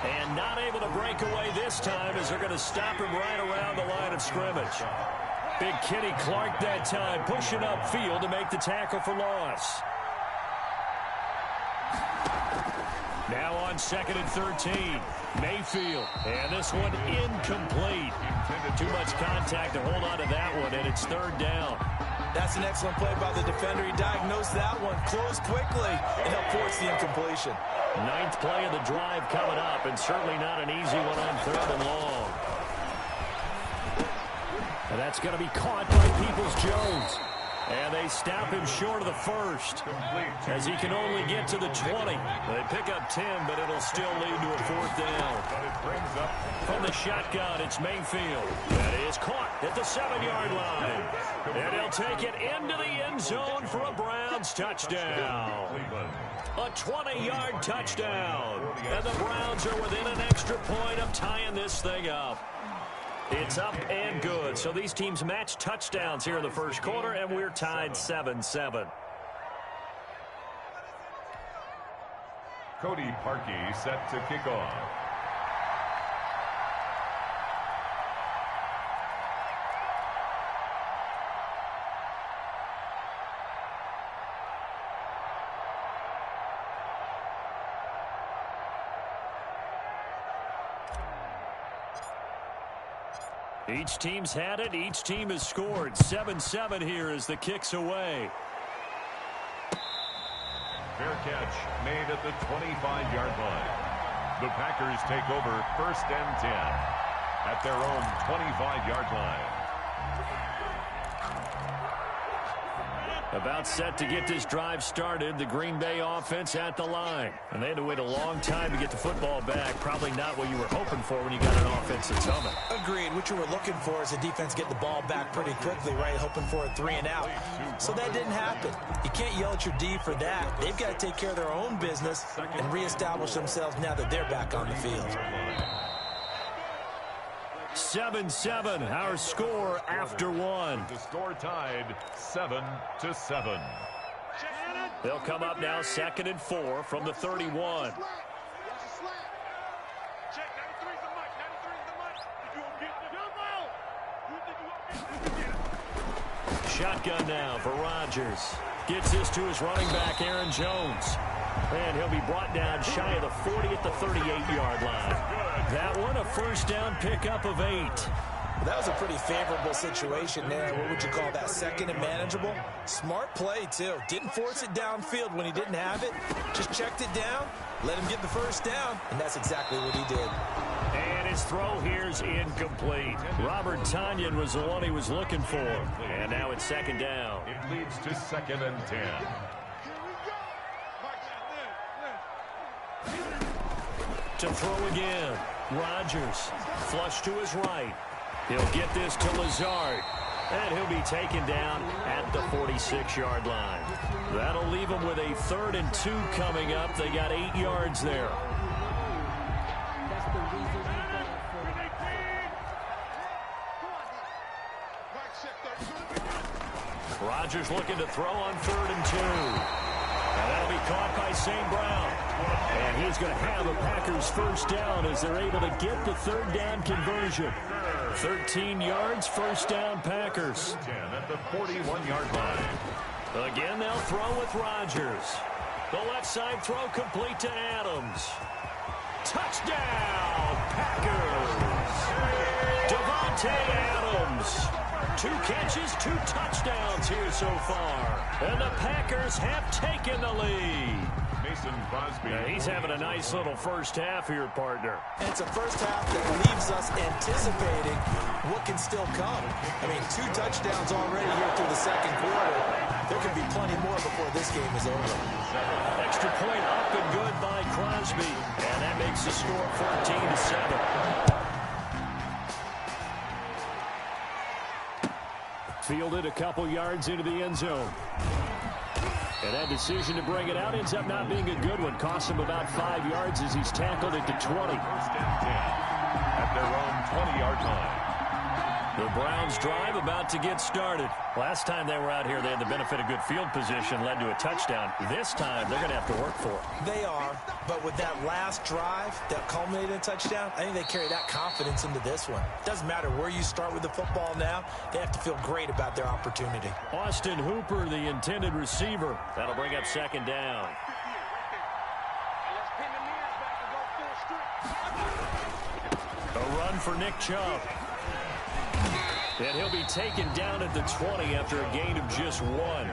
And not able to break away this time as they're going to stop him right around the line of scrimmage. Big Kenny Clark that time, pushing upfield to make the tackle for loss. Now on 2nd and 13. Mayfield. And this one incomplete. Too much contact to hold on to that one, and it's 3rd down. That's an excellent play by the defender. He diagnosed that one, closed quickly, and helped force the incompletion. 9th play of the drive coming up, and certainly not an easy one on 3rd and long. And that's going to be caught by Peoples-Jones. And they stop him short of the 1st, as he can only get to the 20. They pick up 10, but it'll still lead to a 4th down. From the shotgun, it's Mayfield. That is caught at the 7-yard line. And he'll take it into the end zone for a Browns touchdown. A 20-yard touchdown. And the Browns are within an extra point of tying this thing up. It's up and good. So these teams match touchdowns here in the first quarter, and we're tied 7-7. Cody Parkey set to kick off. Each team's had it. Each team has scored. 7-7 here as the kick's away. Fair catch made at the 25-yard line. The Packers take over 1st and 10 at their own 25-yard line. About set to get this drive started. The Green Bay offense at the line. And they had to wait a long time to get the football back. Probably not what you were hoping for when you got an offense that's humming. Agreed. What you were looking for is the defense get the ball back pretty quickly, right? Hoping for a 3 and out. So that didn't happen. You can't yell at your D for that. They've got to take care of their own business and reestablish themselves now that they're back on the field. 7-7, our score after one. The score tied 7-7. They'll come up now 2nd and 4 from the 31. Shotgun now for Rodgers. Gets this to his running back, Aaron Jones. And he'll be brought down shy of the 40 at the 38-yard line. That one, a 1st down pickup of 8. That was a pretty favorable situation there. What would you call that? 2nd and manageable? Smart play, too. Didn't force it downfield when he didn't have it. Just checked it down, let him get the 1st down, and that's exactly what he did. And his throw here's incomplete. Robert Tonyan was the one he was looking for. And now it's 2nd down. It leads to 2nd and 10. To throw again. Rodgers flush to his right. He'll get this to Lazard. And he'll be taken down at the 46-yard line. That'll leave him with a 3rd and 2 coming up. They got 8 yards there. Rodgers looking to throw on 3rd and 2. And that'll be caught by St. Brown. And he's going to have a Packers 1st down as they're able to get the 3rd down conversion. 13 yards, 1st down Packers. 10 at the 41-yard line. Again, they'll throw with Rodgers. The left side throw complete to Adams. Touchdown, Packers. Devontae Adams. 2 catches, 2 touchdowns here so far. And the Packers have taken the lead. Mason Crosby. Yeah, he's having a nice little first half here, partner. And it's a first half that leaves us anticipating what can still come. I mean, 2 touchdowns already here through the 2nd quarter. There could be plenty more before this game is over. Extra point up and good by Crosby. And that makes the score 14-7. Fielded a couple yards into the end zone. And that decision to bring it out ends up not being a good one. Cost him about 5 yards as he's tackled at the 20. 1st and 10 at their own 20-yard line. The Browns drive about to get started. Last time they were out here, they had the benefit of good field position, led to a touchdown. This time, they're going to have to work for it. They are, but with that last drive that culminated in a touchdown, I think they carry that confidence into this one. Doesn't matter where you start with the football now, they have to feel great about their opportunity. Austin Hooper, the intended receiver. That'll bring up second down. A run for Nick Chubb. And he'll be taken down at the 20 after a gain of just 1. Well,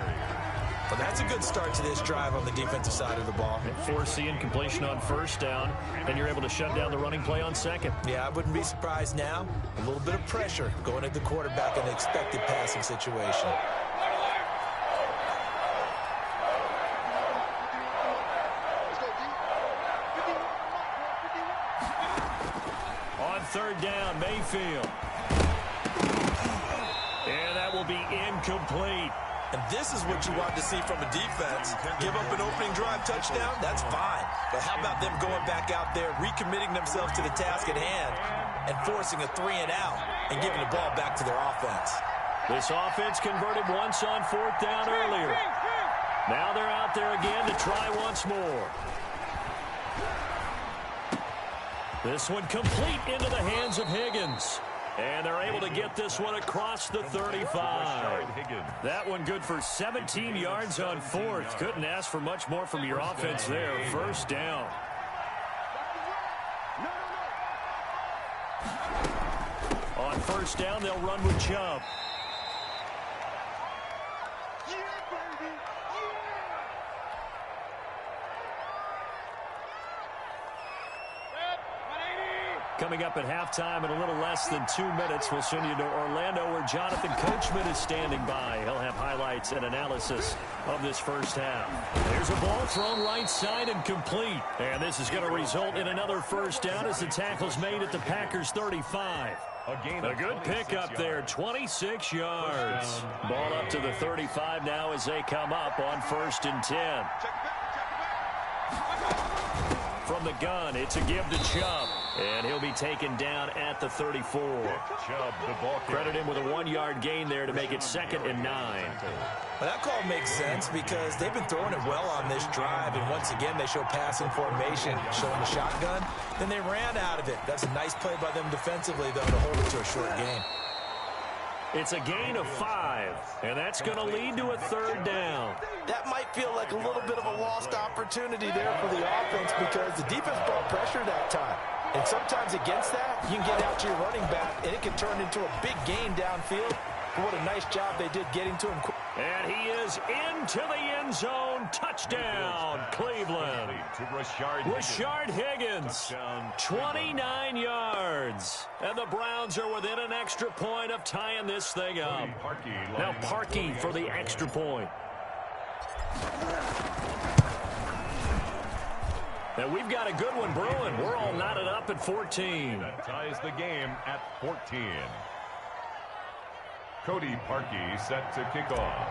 that's a good start to this drive on the defensive side of the ball. Force the incompletion on first down, and you're able to shut down the running play on second. Yeah, I wouldn't be surprised now. A little bit of pressure going at the quarterback in an expected passing situation. On third down, Mayfield. And that will be incomplete. And this is what you want to see from a defense. Give up an opening drive touchdown, that's fine. But how about them going back out there, recommitting themselves to the task at hand, and forcing a 3-and-out and giving the ball back to their offense? This offense converted once on fourth down earlier. Now they're out there again to try once more. This one complete into the hands of Higgins. And they're able to get this one across the 35. That one good for 17 yards on fourth. Couldn't ask for much more from your offense there. First down. On first down, they'll run with Chubb. Coming up at halftime in a little less than 2 minutes, we'll send you to Orlando where Jonathan Coachman is standing by. He'll have highlights and analysis of this first half. There's a ball thrown right side and complete. And this is going to result in another first down as the tackle's made at the Packers' 35. A good pickup there, 26 yards. Ball up to the 35 now as they come up on 1st and 10. From the gun, it's a give to Chubb. And he'll be taken down at the 34. Credit him with a 1-yard gain there to make it 2nd and 9. Well, that call makes sense because they've been throwing it well on this drive. And once again, they show passing formation, showing the shotgun. Then they ran out of it. That's a nice play by them defensively, though, to hold it to a short gain. It's a gain of 5, and that's going to lead to a 3rd down. That might feel like a little bit of a lost opportunity there for the offense because the defense brought pressure that time. And sometimes against that, you can get out to your running back, and it can turn into a big gain downfield. But what a nice job they did getting to him. And he is into the end zone. Touchdown, Cleveland. Rashard Higgins, 29 yards. And the Browns are within an extra point of tying this thing up. Now Parkey for the extra point. And we've got a good one brewing. We're all knotted up at 14. That ties the game at 14. Cody Parkey set to kick off.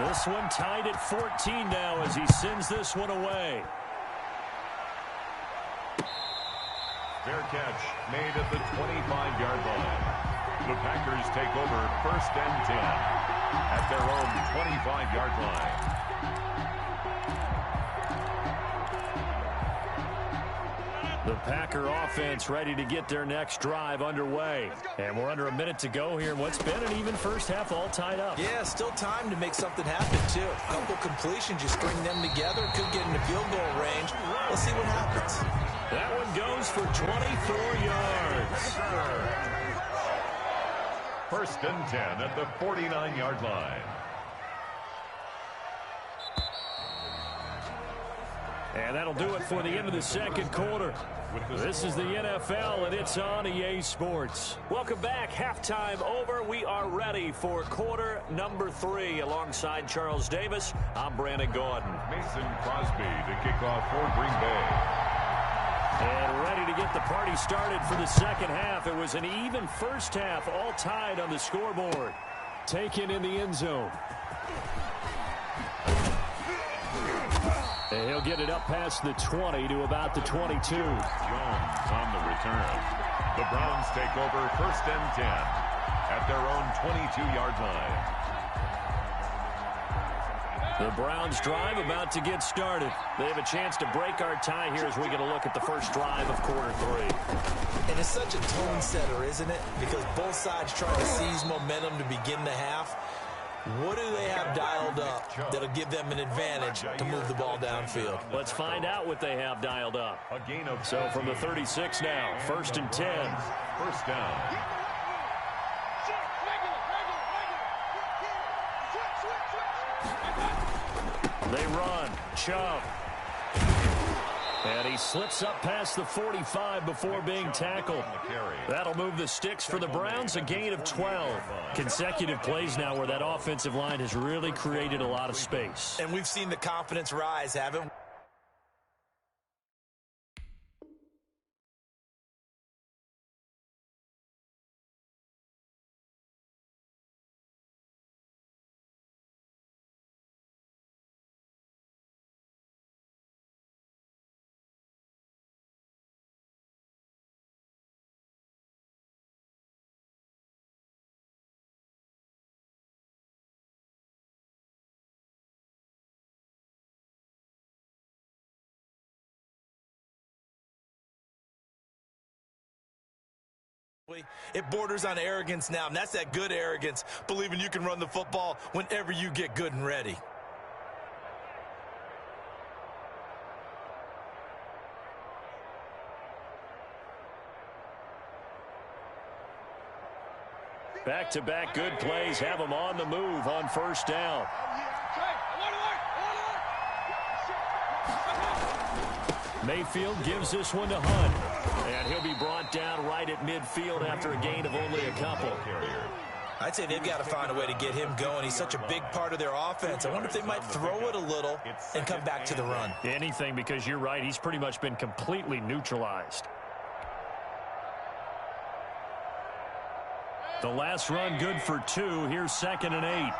This one tied at 14 now as he sends this one away. Fair catch made at the 25-yard line. The Packers take over 1st and 10 at their own 25-yard line. The Packer offense ready to get their next drive underway. And we're under a minute to go here in what's been an even first half, all tied up. Yeah, still time to make something happen, too. A couple completions, you string them together, could get into field goal range. Let's see what happens. That one goes for 24 yards. 1st and 10 at the 49-yard line. And that'll do it for the end of the second quarter. This is the NFL, and it's on EA Sports. Welcome back. Halftime over. We are ready for quarter number 3. Alongside Charles Davis, I'm Brandon Gordon. Mason Crosby to kick off for Green Bay. And ready to get the party started for the second half. It was an even first half, all tied on the scoreboard. Taken in the end zone. And he'll get it up past the 20 to about the 22. Jones on the return. The Browns take over 1st and 10 at their own 22-yard line. The Browns drive about to get started. They have a chance to break our tie here as we get a look at the first drive of quarter 3. And it's such a tone setter, isn't it? Because both sides trying to seize momentum to begin the half. What do they have dialed up that'll give them an advantage to move the ball downfield? Let's find out what they have dialed up. So from the 36 now, 1st and 10. First down. They run. Chubb. And he slips up past the 45 before being tackled. That'll move the sticks for the Browns, a gain of 12. Consecutive plays now where that offensive line has really created a lot of space. And we've seen the confidence rise, haven't we? It borders on arrogance now, and that's that good arrogance, believing you can run the football whenever you get good and ready. Back-to-back good plays have them on the move on first down. Mayfield gives this one to Hunt. And he'll be brought down right at midfield after a gain of only a couple. I'd say they've got to find a way to get him going. He's such a big part of their offense. I wonder if they might throw it a little and come back to the run. Anything, because you're right. He's pretty much been completely neutralized. The last run good for 2. Here's 2nd and 8.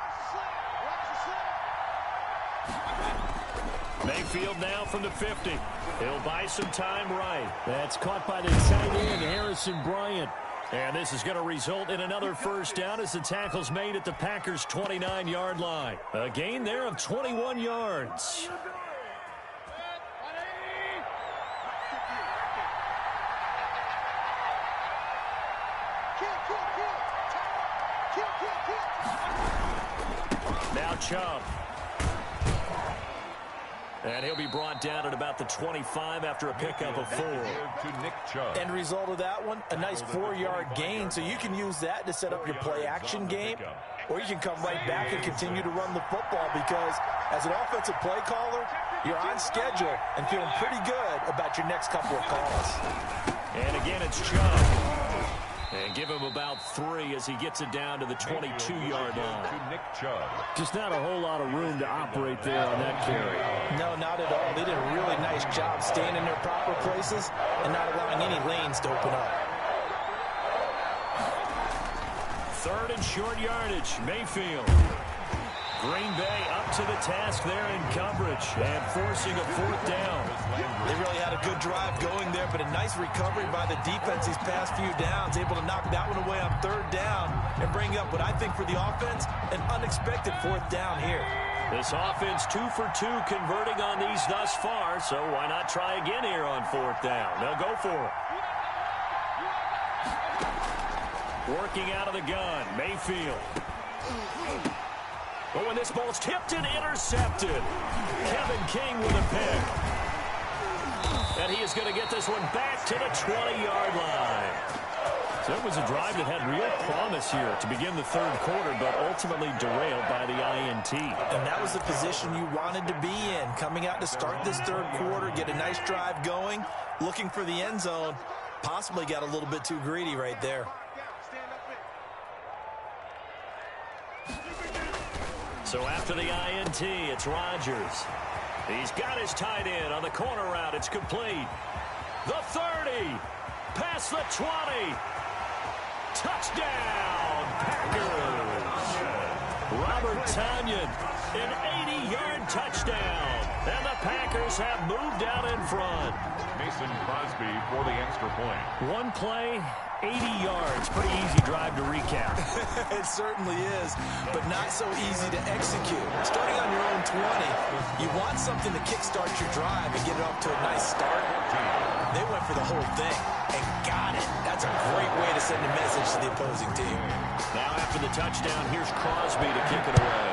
Mayfield now from the 50. He'll buy some time right. That's caught by the tight end, Harrison Bryant. And this is going to result in another first down as the tackle's made at the Packers' 29-yard line. A gain there of 21 yards. Now Chubb. And he'll be brought down at about the 25 after a pickup of 4. End result of that one, a nice 4-yard gain. So you can use that to set up your play-action game, or you can come right back and continue to run the football because as an offensive play caller, you're on schedule and feeling pretty good about your next couple of calls. And again, it's Chubb. And give him about 3 as he gets it down to the 22-yard line. Just not a whole lot of room to operate there on that carry. No, not at all. They did a really nice job staying in their proper places and not allowing any lanes to open up. 3rd and short yardage. Mayfield. Green Bay up to the task there in coverage and forcing a 4th down. They really had a good drive going there, but a nice recovery by the defense these past few downs, able to knock that one away on 3rd down and bring up what I think for the offense, an unexpected 4th down here. This offense 2 for 2 converting on these thus far, so why not try again here on 4th down? They'll go for it. Working out of the gun, Mayfield. Oh, and this ball's tipped and intercepted. Kevin King with a pick. And he is going to get this one back to the 20-yard line. So it was a drive that had real promise here to begin the 3rd quarter, but ultimately derailed by the INT. And that was the position you wanted to be in. Coming out to start this 3rd quarter, get a nice drive going, looking for the end zone. Possibly got a little bit too greedy right there. So after the INT, it's Rodgers. He's got his tight end on the corner route. It's complete. The 30. Past the 20. Touchdown, Packers. Robert Tonyan, an 80-yard touchdown. And the Packers have moved out in front. Mason Crosby for the extra point. One play, 80 yards. Pretty easy drive to recap. It certainly is, but not so easy to execute. Starting on your own 20, you want something to kickstart your drive and get it off to a nice start. They went for the whole thing and got it. That's a great way to send a message to the opposing team. Now after the touchdown, here's Crosby to kick it away.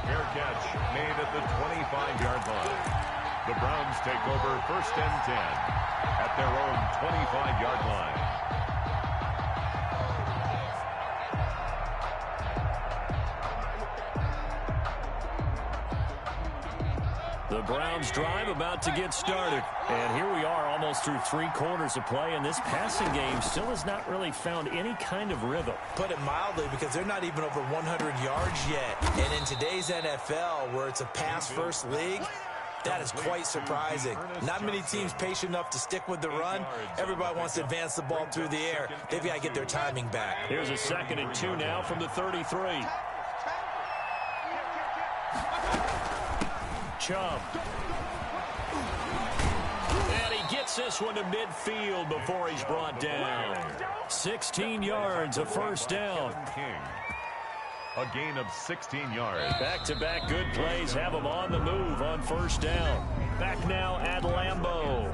Fair catch made at the 25-yard line. The Browns take over 1st and 10 at their own 25-yard line. The Browns drive about to get started. And here we are almost through 3 quarters of play, and this passing game still has not really found any kind of rhythm. Put it mildly, because they're not even over 100 yards yet. And in today's NFL, where it's a pass-first league, that is quite surprising. Not many teams patient enough to stick with the run. Everybody wants to advance the ball through the air. They've got to get their timing back. Here's a 2nd and 2 now from the 33. Chubb. And he gets this one to midfield before he's brought down. 16 yards, a first down. King. A gain of 16 yards. Back-to-back good plays have them on the move on first down. Back now at Lambeau.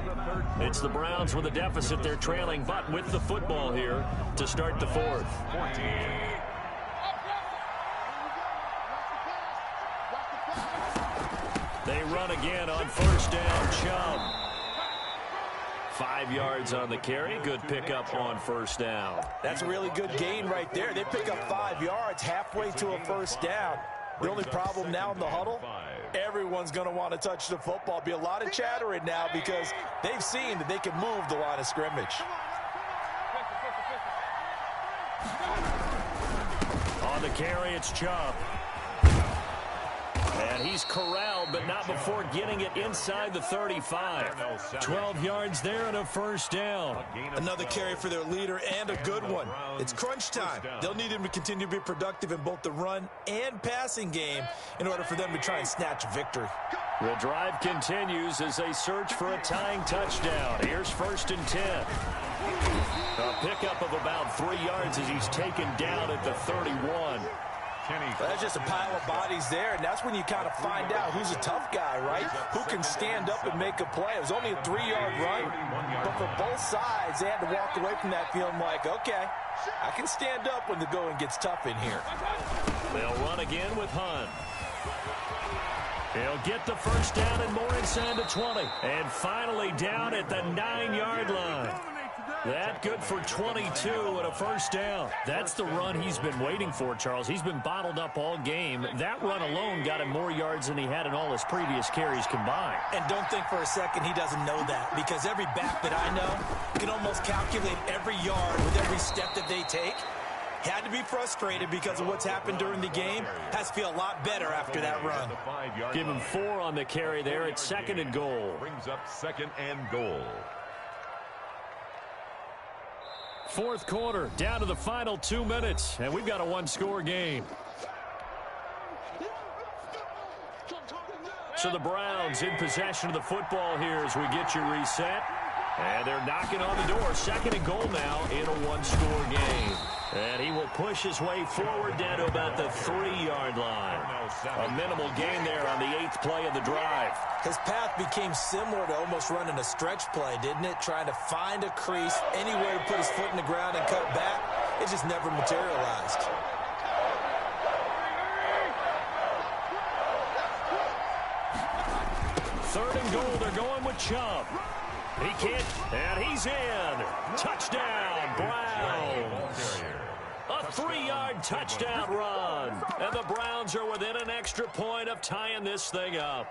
It's the Browns with a deficit. They're trailing, but with the football here to start the 4th. 14. They run again on first down. Chubb. 5 yards on the carry. Good pickup on first down. That's a really good gain right there. They pick up 5 yards halfway to a first down. The only problem now in the huddle, everyone's going to want to touch the football. Be a lot of chattering now because they've seen that they can move the line of scrimmage. On the carry, it's Chubb. And he's corralled, but not before getting it inside the 35. 12 yards there and a first down. Another carry for their leader and a good one. It's crunch time. They'll need him to continue to be productive in both the run and passing game in order for them to try and snatch a victory. The drive continues as they search for a tying touchdown. Here's 1st and 10. A pickup of about 3 yards as he's taken down at the 31. That's just a pile of bodies there, and that's when you kind of find out who's a tough guy, right? Who can stand up and make a play. It was only a 3-yard run, but for both sides, they had to walk away from that feeling like, okay, I can stand up when the going gets tough in here. They'll run again with Hunt. He'll get the first down and more inside the 20. And finally down at the 9-yard line. That good for 22 and a first down. That's the run he's been waiting for, Charles. He's been bottled up all game. That run alone got him more yards than he had in all his previous carries combined. And don't think for a second he doesn't know that, because every back that I know can almost calculate every yard with every step that they take. Had to be frustrated because of what's happened during the game. Has to feel a lot better after that run. Give him 4 on the carry there. It's 2nd and goal. Brings up 2nd and goal. 4th quarter, down to the final 2 minutes, and we've got a 1-score game. So the Browns in possession of the football here as we get you reset. And they're knocking on the door. 2nd and goal now in a 1-score game. And he will push his way forward down to about the 3-yard line. A minimal gain there on the 8th play of the drive. His path became similar to almost running a stretch play, didn't it? Trying to find a crease, anywhere to put his foot in the ground and cut back. It just never materialized. Third and goal, they're going with Chubb. He can't, and he's in. Touchdown, Browns. A 3-yard touchdown run. And the Browns are within an extra point of tying this thing up.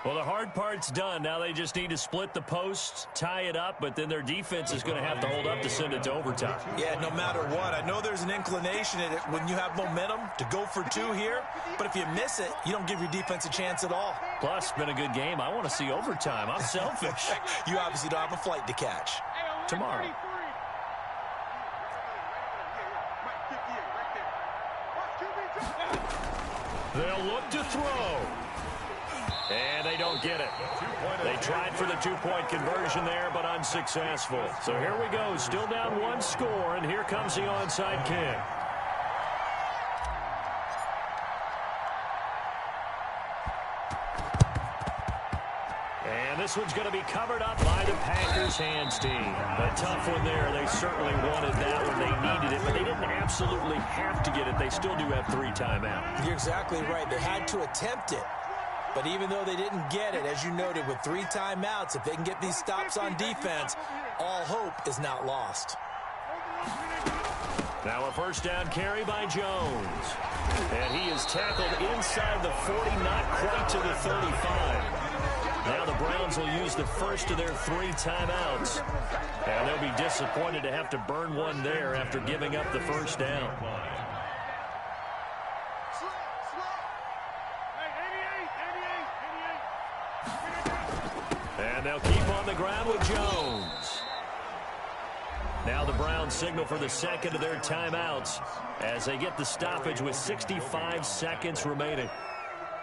Well, the hard part's done. Now they just need to split the posts, tie it up, but then their defense is going to have to hold up to send it to overtime. Yeah, no matter what. I know there's an inclination in it when you have momentum to go for 2 here, but if you miss it, you don't give your defense a chance at all. Plus, it's been a good game. I want to see overtime. I'm selfish. You obviously don't have a flight to catch. Tomorrow. They'll look to throw. don't get it. They tried for the two-point conversion there, but unsuccessful. So here we go, still down one score, and here comes the onside kick. And this one's going to be covered up by the Packers hands team. A tough one there. They certainly wanted that when they needed it, but they didn't absolutely have to get it. They still do have 3 timeouts. You're exactly right. They had to attempt it. But even though they didn't get it, as you noted, with 3 timeouts, if they can get these stops on defense, all hope is not lost. Now a first down carry by Jones. And he is tackled inside the 40, not quite to the 35. Now the Browns will use the first of their 3 timeouts. And they'll be disappointed to have to burn one there after giving up the first down. And they'll keep on the ground with Jones. Now the Browns signal for the second of their timeouts as they get the stoppage with 65 seconds remaining.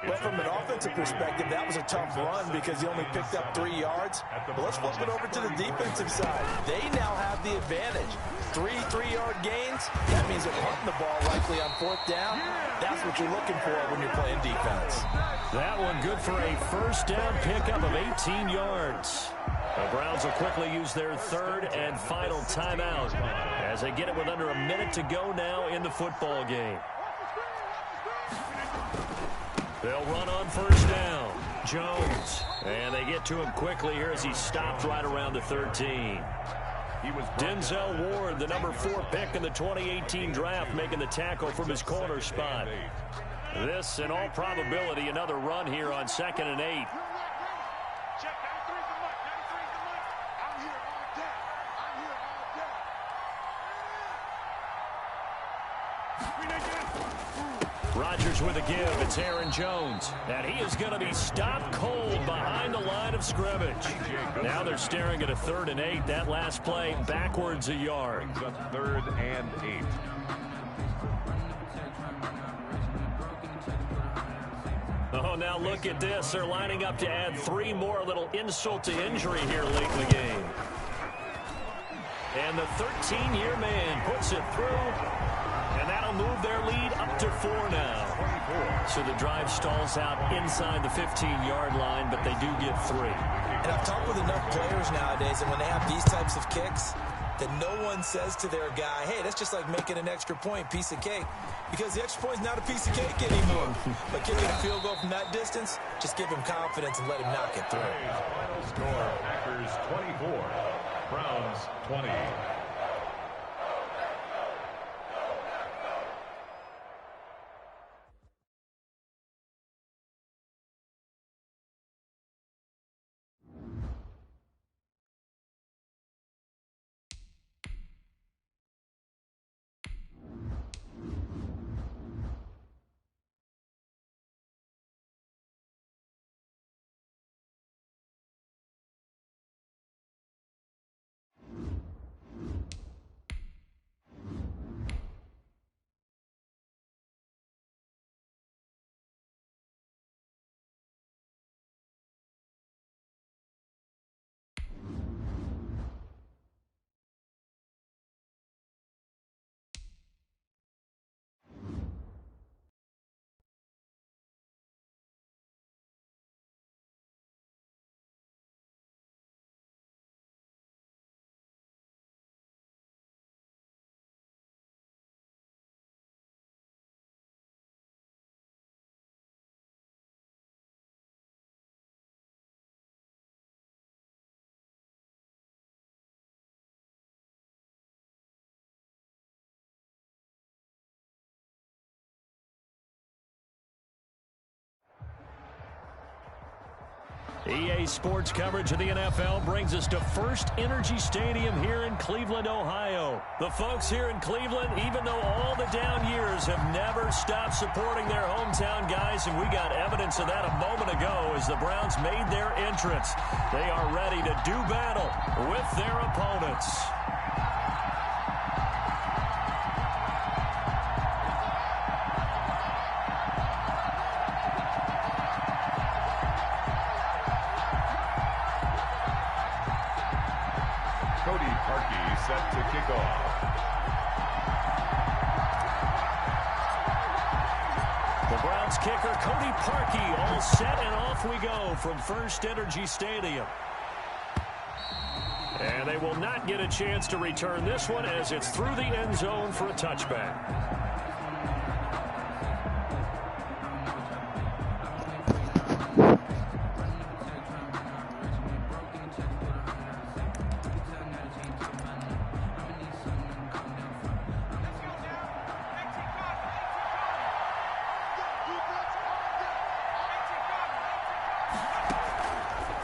Well, from an offensive perspective, that was a tough run because he only picked up 3 yards. But let's flip it over to the defensive side. They now have the advantage. 3 3-yard gains. That means they're punting the ball likely on 4th down. That's what you're looking for when you're playing defense. That one good for a first down pickup of 18 yards. The Browns will quickly use their 3rd and final timeout as they get it with under a minute to go now in the football game. They'll run on first down. Jones. And they get to him quickly here as he stopped right around the 13. Denzel Ward, the number 4 pick in the 2018 draft, making the tackle from his corner spot. This, in all probability, another run here on 2nd and 8. Rodgers with a give. It's Aaron Jones. And he is going to be stopped cold behind the line of scrimmage. Now they're staring at a 3rd and 8. That last play backwards a yard. 3rd and 8. Oh, now look at this. They're lining up to add 3 more. A little insult to injury here late in the game. And the 13-year man puts it through. And that'll move their lead up to 4 now. So the drive stalls out inside the 15-yard line, but they do get 3. And I've talked with enough players nowadays, and when they have these types of kicks, that no one says to their guy, hey, that's just like making an extra point, piece of cake. Because the extra point is not a piece of cake anymore. But kicking a field goal from that distance, just give him confidence and let him knock it through. Final score, Packers 24, Browns 20. EA Sports coverage of the NFL brings us to First Energy Stadium here in Cleveland, Ohio. The folks here in Cleveland, even though all the down years, have never stopped supporting their hometown guys, and we got evidence of that a moment ago as the Browns made their entrance. They are ready to do battle with their opponents. set to kick off. The Browns kicker, Cody Parkey, all set, and off we go from First Energy Stadium. And they will not get a chance to return this one as it's through the end zone for a touchback.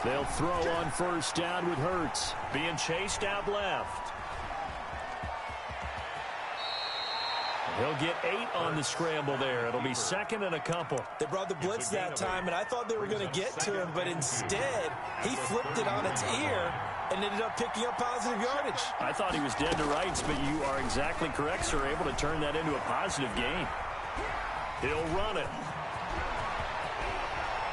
They'll throw on first down with Hurts. Being chased out left. He'll get 8 on the scramble there. It'll be second and a couple. They brought the blitz that time, and I thought they were going to get to him, but instead, he flipped it on its ear and ended up picking up positive yardage. I thought he was dead to rights, but you are exactly correct, sir. Able to turn that into a positive gain. He'll run it.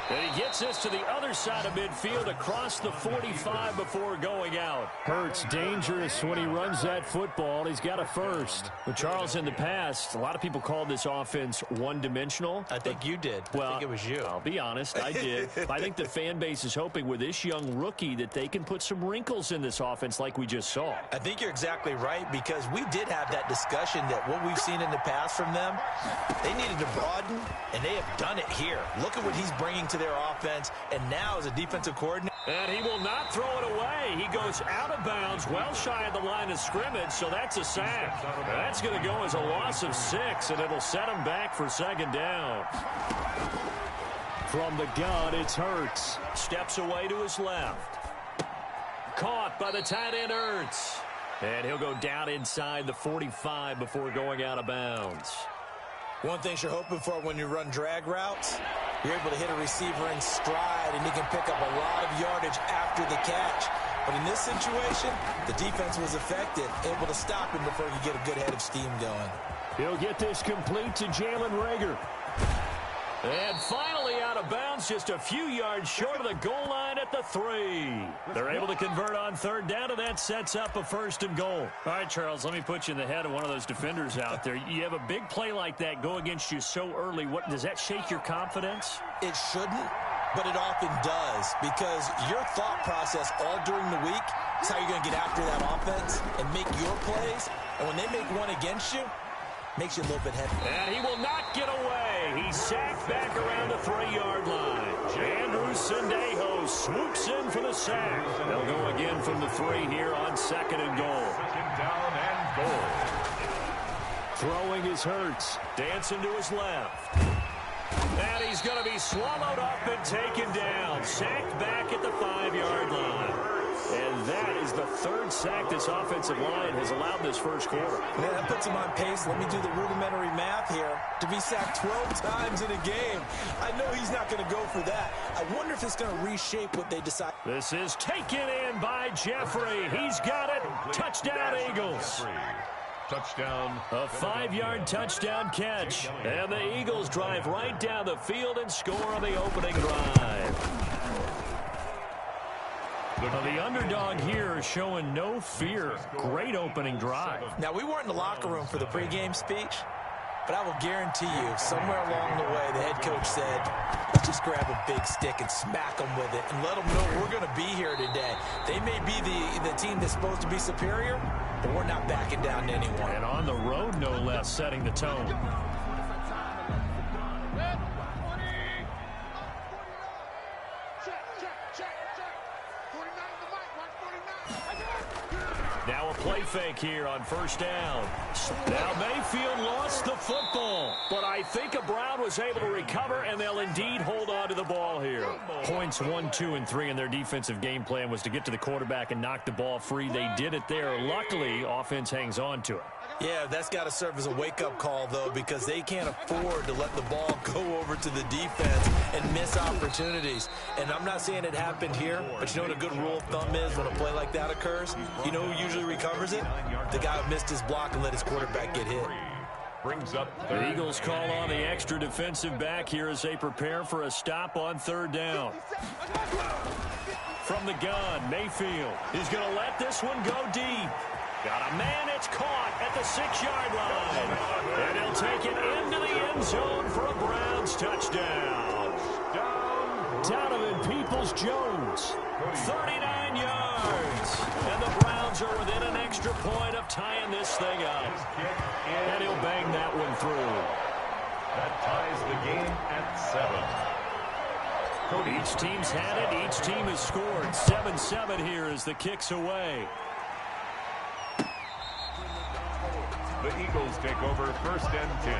And he gets this to the other side of midfield across the 45 before going out. Hurts dangerous when he runs that football. He's got a first. But Charles, in the past, a lot of people called this offense one-dimensional. I think you did. Well, I think it was you. I'll be honest, I did. I think the fan base is hoping with this young rookie that they can put some wrinkles in this offense like we just saw. I think you're exactly right, because we did have that discussion that what we've seen in the past from them, they needed to broaden, and they have done it here. Look at what he's bringing to their offense, and now as a defensive coordinator. And he will not throw it away. He goes out of bounds, well shy of the line of scrimmage, so that's a sack. That's going to go as a loss of 6, and it'll set him back for second down. From the gun, it's Hurts. Steps away to his left. Caught by the tight end, Hurts. And he'll go down inside the 45 before going out of bounds. One thing you're hoping for when you run drag routes, you're able to hit a receiver in stride, and he can pick up a lot of yardage after the catch. But in this situation, the defense was effective, able to stop him before he could get a good head of steam going. He'll get this complete to Jalen Reagor. And finally out of bounds, just a few yards short of the goal line at the 3. They're able to convert on third down, and that sets up a first and goal. All right, Charles, let me put you in the head of one of those defenders out there. You have a big play like that go against you so early. What does that shake your confidence? It shouldn't, but it often does, because your thought process all during the week is how you're going to get after that offense and make your plays. And when they make one against you, makes you a little bit heavy. And he will not get away. He's sacked back around the 3-yard line. Andrew Sendejo swoops in for the sack. They'll go again from the 3 here on second and goal. Second down and goal. Throwing his Hurts. Dancing to his left. And he's going to be swallowed up and taken down. Sacked back at the 5-yard line. And that is the 3rd sack this offensive line has allowed this first quarter. Man, that puts him on pace. Let me do the rudimentary math here. To be sacked 12 times in a game, I know he's not going to go for that. I wonder if it's going to reshape what they decide. This is taken in by Jeffrey. He's got it. Touchdown, Eagles. Touchdown. A 5-yard touchdown catch. And the Eagles drive right down the field and score on the opening drive. The underdog here is showing no fear. Great opening drive. Now, we weren't in the locker room for the pregame speech, but I will guarantee you, somewhere along the way, the head coach said, let's just grab a big stick and smack them with it and let them know we're going to be here today. They may be the team that's supposed to be superior, but we're not backing down to anyone. And on the road, no less, setting the tone. Now a play fake here on first down. Now Mayfield lost the football, but I think Brown was able to recover, and they'll indeed hold on to the ball here. Points 1, 2, and 3 in their defensive game plan was to get to the quarterback and knock the ball free. They did it there. Luckily, offense hangs on to it. Yeah, that's got to serve as a wake-up call, though, because they can't afford to let the ball go over to the defense and miss opportunities. And I'm not saying it happened here, but you know what a good rule of thumb is when a play like that occurs? You know who usually recovers it? The guy who missed his block and let his quarterback get hit. Brings up the Eagles call on the extra defensive back here as they prepare for a stop on third down. From the gun, Mayfield is going to let this one go deep. Got a man, it's caught at the 6-yard line. And he'll take it into the end zone for a Browns touchdown. Donovan Peoples-Jones, 39 yards. And the Browns are within an extra point of tying this thing up. And he'll bang that one through. That ties the game at 7. Each team's had it. Each team has scored. 7-7 here as the kick's away. The Eagles take over 1st and 10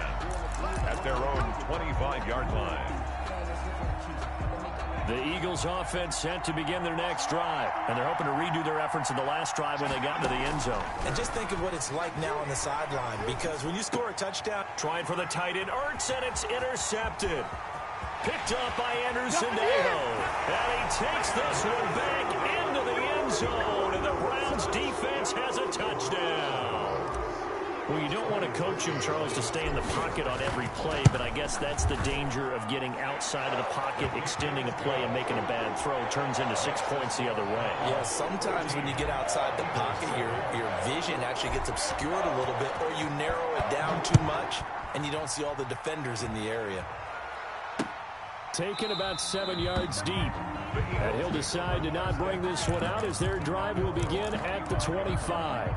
at their own 25-yard line. The Eagles offense set to begin their next drive, and they're hoping to redo their efforts in the last drive when they got into the end zone. And just think of what it's like now on the sideline, because when you score a touchdown, trying for the tight end, Ertz, and it's intercepted. Picked up by Anderson Aho. And he takes this one back into the end zone, and the Browns defense has a touchdown. Well, you don't want to coach him, Charles, to stay in the pocket on every play, but I guess that's the danger of getting outside of the pocket, extending a play, and making a bad throw. Turns into 6 points the other way. Yeah, sometimes when you get outside the pocket, your vision actually gets obscured a little bit, or you narrow it down too much, and you don't see all the defenders in the area. Taken about 7 yards deep. And he'll decide to not bring this one out as their drive will begin at the 25.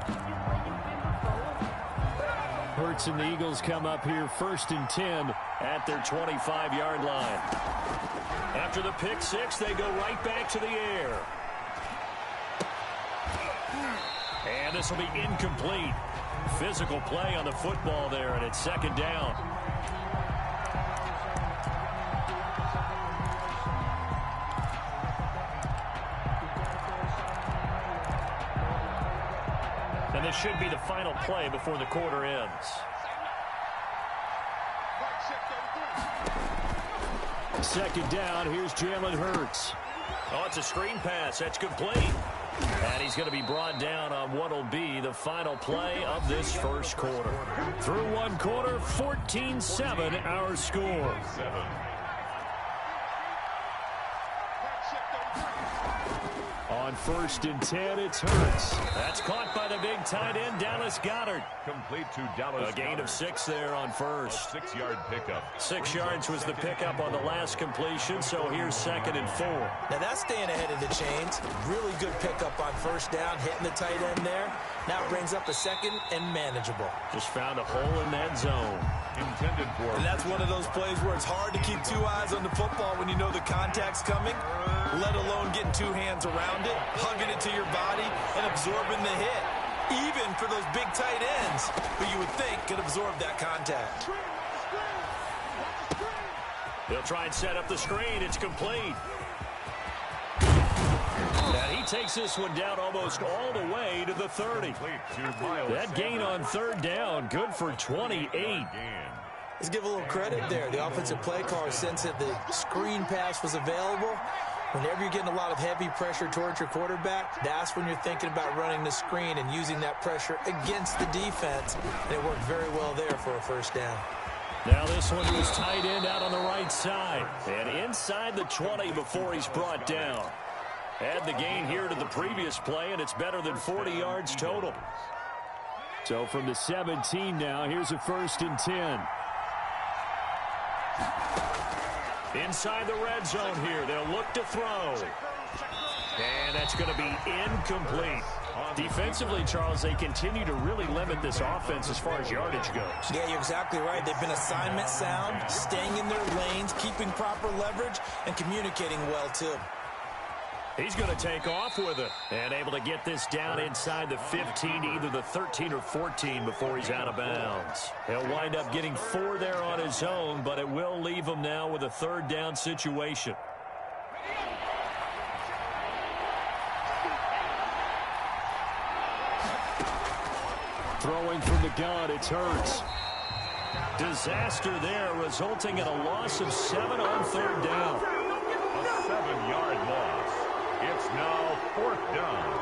Hurts and the Eagles come up here 1st and 10 at their 25-yard line. After the pick six, they go right back to the air. And this will be incomplete. Physical play on the football there, and it's 2nd down. And this should be the final play before the quarter ends. 2nd down. Here's Jalen Hurts. Oh, it's a screen pass. That's complete. And he's going to be brought down on what will be the final play of this first quarter. Through one quarter, 14-7 our score. On 1st and 10, it's Hurts. That's caught by the big tight end, Dallas Goedert. Complete to Dallas. A gain of 6 there on first. A 6-yard pickup. 6 yards was the pickup on the last completion, so here's 2nd and 4. Now that's staying ahead of the chains. Really good pickup on 1st down, hitting the tight end there. Now it brings up a 2nd and manageable. Just found a hole in that zone. Intended for. And that's one of those plays where it's hard to keep 2 eyes on the football when you know the contact's coming, let alone getting 2 hands around it, hugging it to your body, and absorbing the hit. Even for those big tight ends, who you would think could absorb that contact. They'll try and set up the screen. It's complete. And he takes this one down almost all the way to the 30. That gain on 3rd down, good for 28. Let's give a little credit there. The offensive play caller, since that the screen pass was available, whenever you're getting a lot of heavy pressure towards your quarterback, that's when you're thinking about running the screen and using that pressure against the defense. And it worked very well there for a 1st down. Now this one was tight end out on the right side. And inside the 20 before he's brought down. Add the gain here to the previous play, and it's better than 40 yards total. So from the 17 now, here's a 1st and 10. Inside the red zone here, they'll look to throw. And that's going to be incomplete. Defensively, Charles, they continue to really limit this offense as far as yardage goes. Yeah, you're exactly right. They've been assignment sound, staying in their lanes, keeping proper leverage, and communicating well, too. He's going to take off with it and able to get this down inside the 15, either the 13 or 14 before he's out of bounds. He'll wind up getting 4 there on his own, but it will leave him now with a 3rd down situation. Throwing from the gun, it's Hurts. Disaster there, resulting in a loss of 7 on 3rd down. A 7-yard loss. It's now 4th down.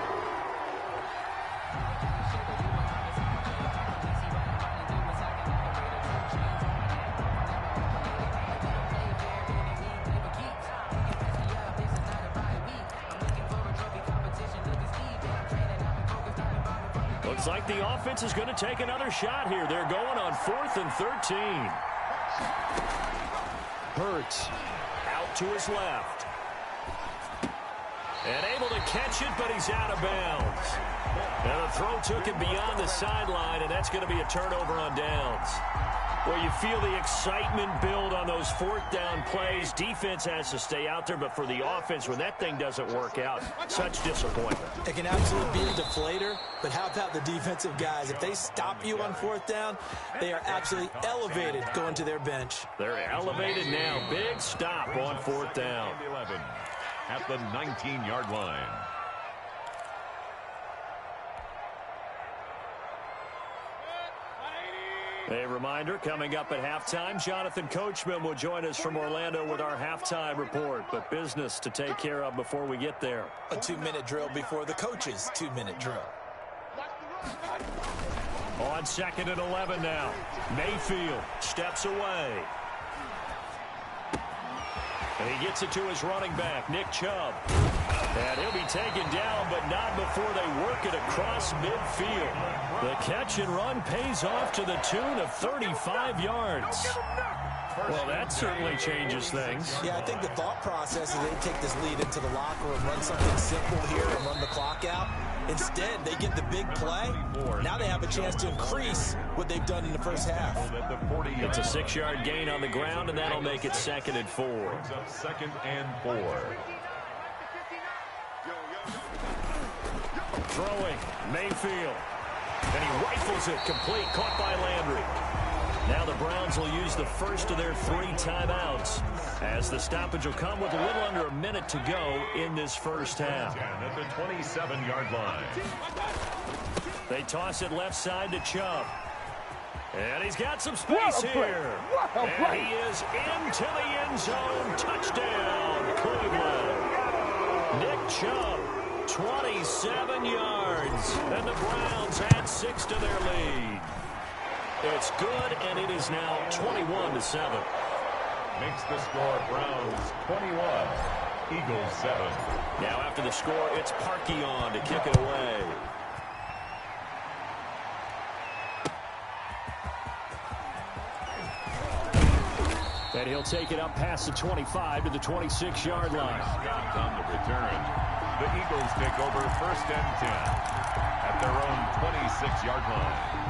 Looks like the offense is going to take another shot here. They're going on 4th and 13. Hurts out to his left. And able to catch it, but he's out of bounds. And the throw took him beyond the sideline, and that's going to be a turnover on downs. Well, you feel the excitement build on those 4th down plays. Defense has to stay out there, but for the offense, when that thing doesn't work out, such disappointment. It can absolutely be a deflator, but how about the defensive guys? If they stop you on 4th down, they are absolutely elevated going to their bench. They're elevated now. Big stop on 4th down. 11 at the 19-yard line. A reminder, coming up at halftime, Jonathan Coachman will join us from Orlando with our halftime report. But business to take care of before we get there. A 2-minute drill before the coach's 2-minute drill. On 2nd and 11 now. Mayfield steps away. And he gets it to his running back, Nick Chubb. And he'll be taken down, but not before they work it across midfield. The catch and run pays off to the tune of 35 yards. Well, that certainly changes things. Yeah, I think the thought process is they take this lead into the locker room, run something simple here and run the clock out. Instead, they get the big play. Now they have a chance to increase what they've done in the first half. It's a 6-yard gain on the ground, and that'll make it 2nd and 4. Brings up 2nd and 4. Throwing, Mayfield. And he rifles it complete, caught by Landry. Now the Browns will use the first of their 3 timeouts, as the stoppage will come with a little under a minute to go in this first half. At the 27-yard line. They toss it left side to Chubb. And he's got some space here. And he is into the end zone. Touchdown, Cleveland. Nick Chubb, 27 yards. And the Browns add 6 to their lead. It's good, and it is now 21-7. Makes the score Browns 21, Eagles 7. Now after the score, it's Parkey on to kick it away. And he'll take it up past the 25 to the 26-yard line. Scott on the return. The Eagles take over 1st and 10 at their own 26-yard line.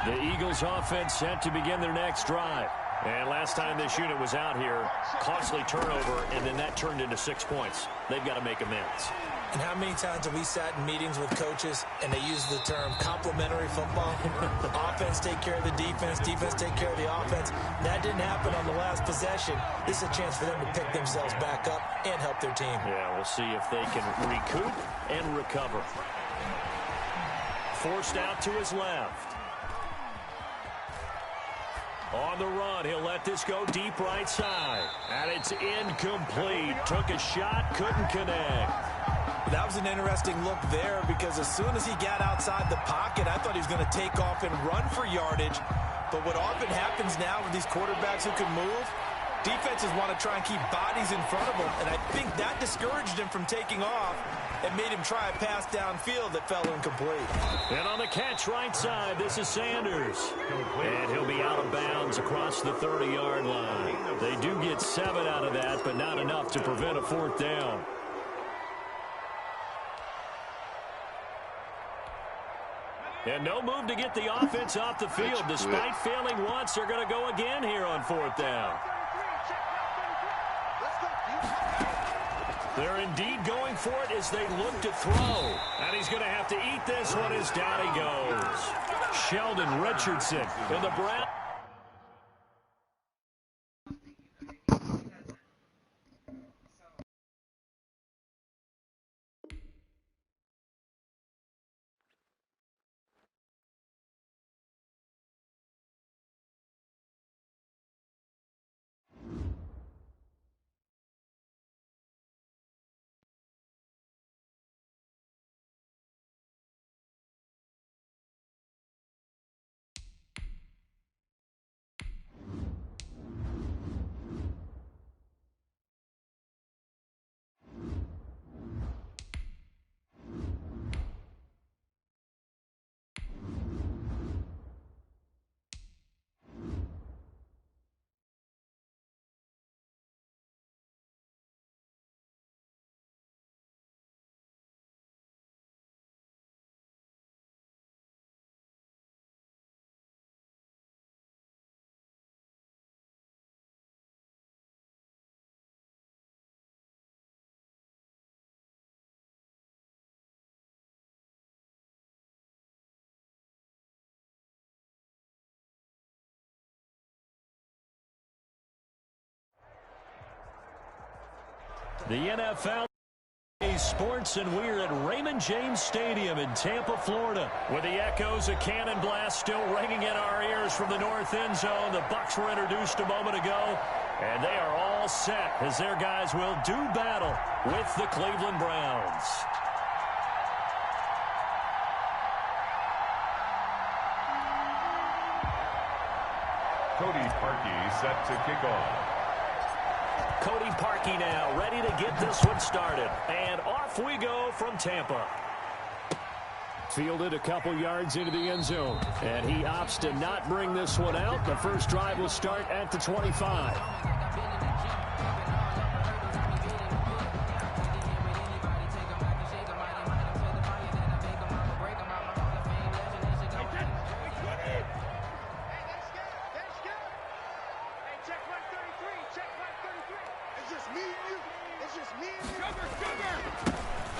The Eagles offense set to begin their next drive. And last time this unit was out here, costly turnover, and then that turned into 6 points. They've got to make amends. And how many times have we sat in meetings with coaches and they use the term complementary football? Offense take care of the defense, defense take care of the offense. That didn't happen on the last possession. This is a chance for them to pick themselves back up and help their team. Yeah, we'll see if they can recoup and recover. Forced out to his left. On the run, he'll let this go deep right side. And it's incomplete. Took a shot, couldn't connect. That was an interesting look there because as soon as he got outside the pocket, I thought he was going to take off and run for yardage. But what often happens now with these quarterbacks who can move, defenses want to try and keep bodies in front of them. And I think that discouraged him from taking off and made him try a pass downfield that fell incomplete. And on the catch right side, this is Sanders. And he'll be out of bounds across the 30-yard line. They do get 7 out of that, but not enough to prevent a 4th down. And no move to get the offense off the field. Despite failing once, they're going to go again here on 4th down. They're indeed going for it as they look to throw. And he's going to have to eat this one as down he goes. Sheldon Richardson in the Browns. The NFL Sports, and we're at Raymond James Stadium in Tampa, Florida, with the echoes of cannon blast still ringing in our ears from the north end zone. The Bucs were introduced a moment ago, and they are all set as their guys will do battle with the Cleveland Browns. Cody Parkey set to kick off. Cody Parkey now ready to get this one started. And off we go from Tampa. Fielded a couple yards into the end zone. And he opts to not bring this one out. The first drive will start at the 25.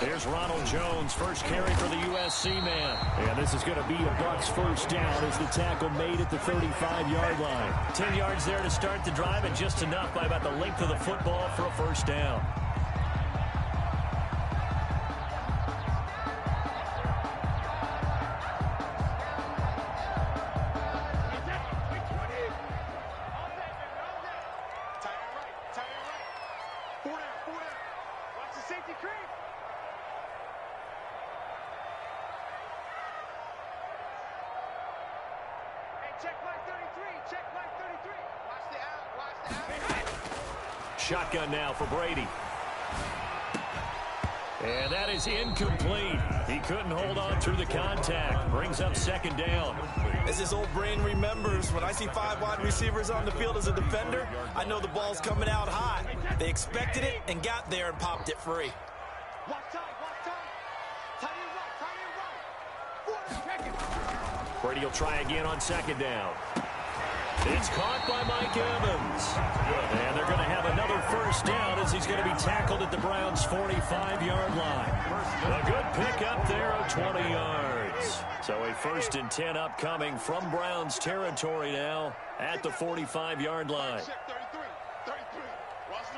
Here's Ronald Jones, first carry for the USC man. And this is going to be a Bucs first down as the tackle made at the 35-yard line. 10 yards there to start the drive, and just enough by about the length of the football for a first down. Shotgun now for Brady. And that is incomplete. He couldn't hold on through the contact. Brings up second down. As his old brain remembers, when I see 5 wide receivers on the field as a defender, I know the ball's coming out hot. They expected it and got there and popped it free. Brady will try again on second down. It's caught by Mike Evans. And they're going to have another first down as he's going to be tackled at the Browns' 45-yard line. A good pickup there of 20 yards. So a 1st and 10 upcoming from Browns territory now at the 45-yard line. 33. Watch the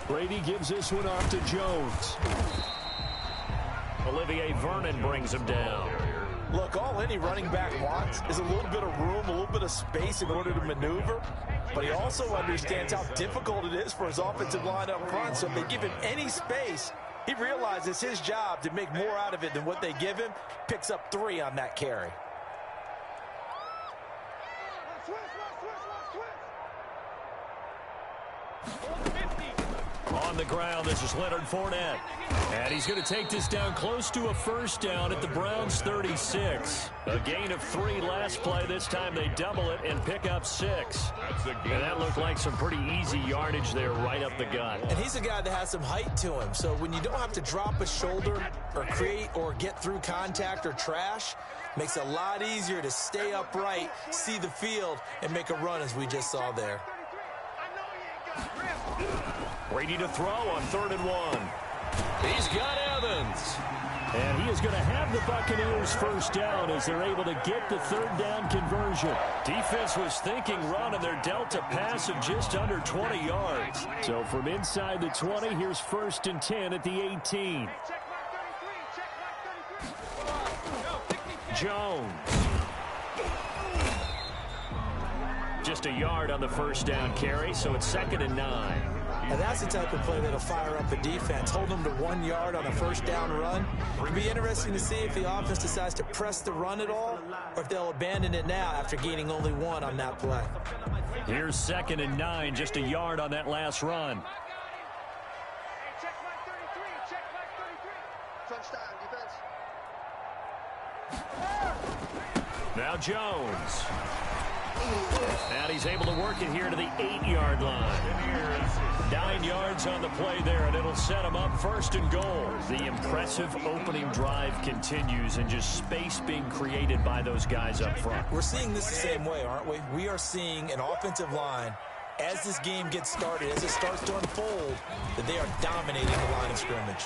run. Brady gives this one off to Jones. Olivier Vernon brings him down. Look, all any running back wants is a little bit of room, a little bit of space in order to maneuver. But he also understands how difficult it is for his offensive line up front. So if they give him any space, he realizes his job to make more out of it than what they give him. Picks up 3 on that carry. On the ground, this is Leonard Fournette. And he's going to take this down close to a first down at the Browns' 36. A gain of 3 last play. This time they double it and pick up 6. And that looked like some pretty easy yardage there right up the gut. And he's a guy that has some height to him. So when you don't have to drop a shoulder or create or get through contact or trash, makes it a lot easier to stay upright, see the field, and make a run as we just saw there. Brady to throw on 3rd and 1. He's got Evans. And he is going to have the Buccaneers first down as they're able to get the 3rd down conversion. Defense was thinking run, and they're dealt a pass of just under 20 yards. So from inside the 20, here's 1st and 10 at the 18. Jones. Just a yard on the first down carry, so it's 2nd and 9. And that's the type of play that'll fire up a defense. Hold them to 1 yard on a first down run. It'll be interesting to see if the offense decides to press the run at all, or if they'll abandon it now after gaining only 1 on that play. Here's 2nd and 9, just a yard on that last run. Now Jones. And he's able to work it here to the 8-yard line. 9 yards on the play there, and it'll set him up 1st and goal. The impressive opening drive continues, and just space being created by those guys up front. We're seeing this the same way, aren't we? We are seeing an offensive line, as this game gets started, as it starts to unfold, that they are dominating the line of scrimmage.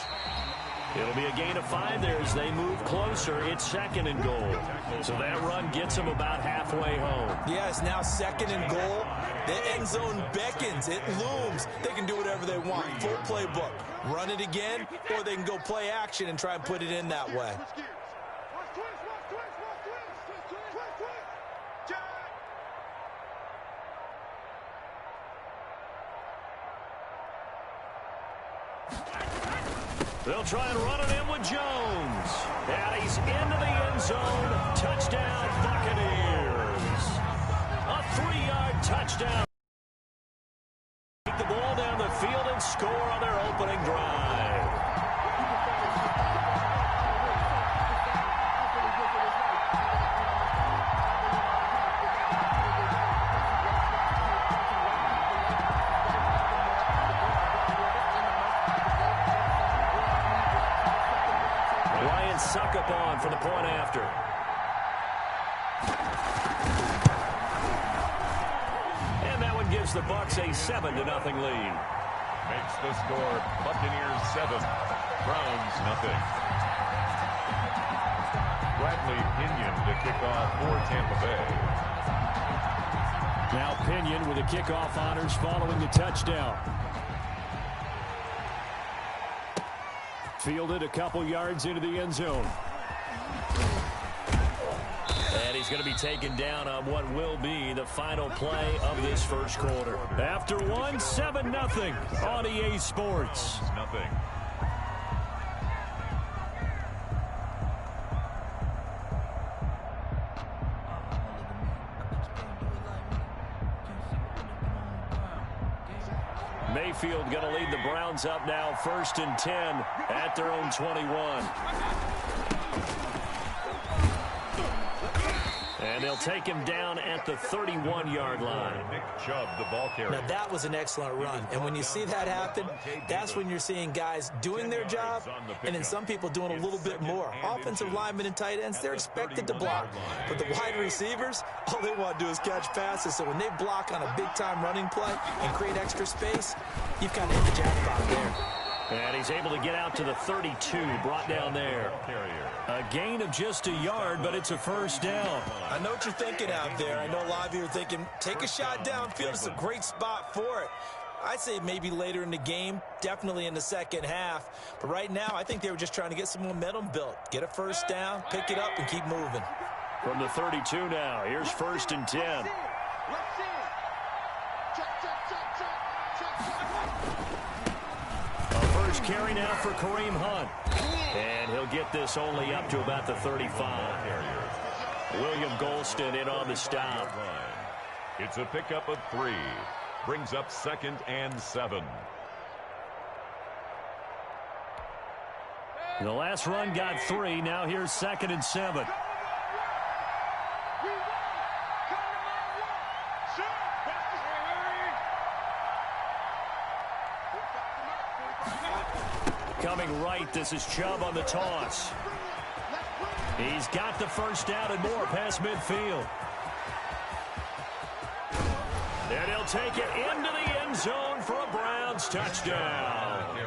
It'll be a gain of 5 there as they move closer. It's 2nd and goal. So that run gets them about halfway home. Yeah, it's now 2nd and goal. The end zone beckons. It looms. They can do whatever they want. Full playbook. Run it again, or they can go play action and try and put it in that way. They'll try and run it in with Jones. And he's into the end zone. Touchdown, Buccaneers. A 3-yard touchdown. Take the ball down the field and score on their opening drive. Suck up on for the point after. And that one gives the Bucs a 7-0 lead. Makes the score Buccaneers 7, Browns nothing. Bradley Pinion to kick off for Tampa Bay. Now Pinion with the kickoff honors following the touchdown. Fielded a couple yards into the end zone. And he's going to be taken down on what will be the final play of this first quarter. After one, 7-0 on EA Sports. Nothing. Mayfield going to lead the Browns up now 1st and 10 at their own 21. And they'll take him down at the 31-yard line. Nick Chubb, the ball carrier. Now, that was an excellent run. And when you see that happen, that's when you're seeing guys doing their job, and then some people doing a little bit more. Offensive linemen and tight ends, they're expected to block. But the wide receivers, all they want to do is catch passes. So when they block on a big-time running play and create extra space, you've kind of hit the jackpot there. And he's able to get out to the 32, brought down there. A gain of just a yard, but it's a first down. I know what you're thinking out there. I know a lot of you are thinking, take a shot downfield. It's a great spot for it. I'd say maybe later in the game, definitely in the second half. But right now, I think they were just trying to get some momentum built. Get a first down, pick it up, and keep moving. From the 32 now, here's 1st and 10. Carry now for Kareem Hunt. And he'll get this only up to about the 35. William Golston in on the stop. It's a pickup of 3. Brings up 2nd and 7. The last run got 3. Now here's 2nd and 7. Coming right, this is Chubb on the toss. He's got the first down and more past midfield. And he'll take it into the end zone for a Browns touchdown.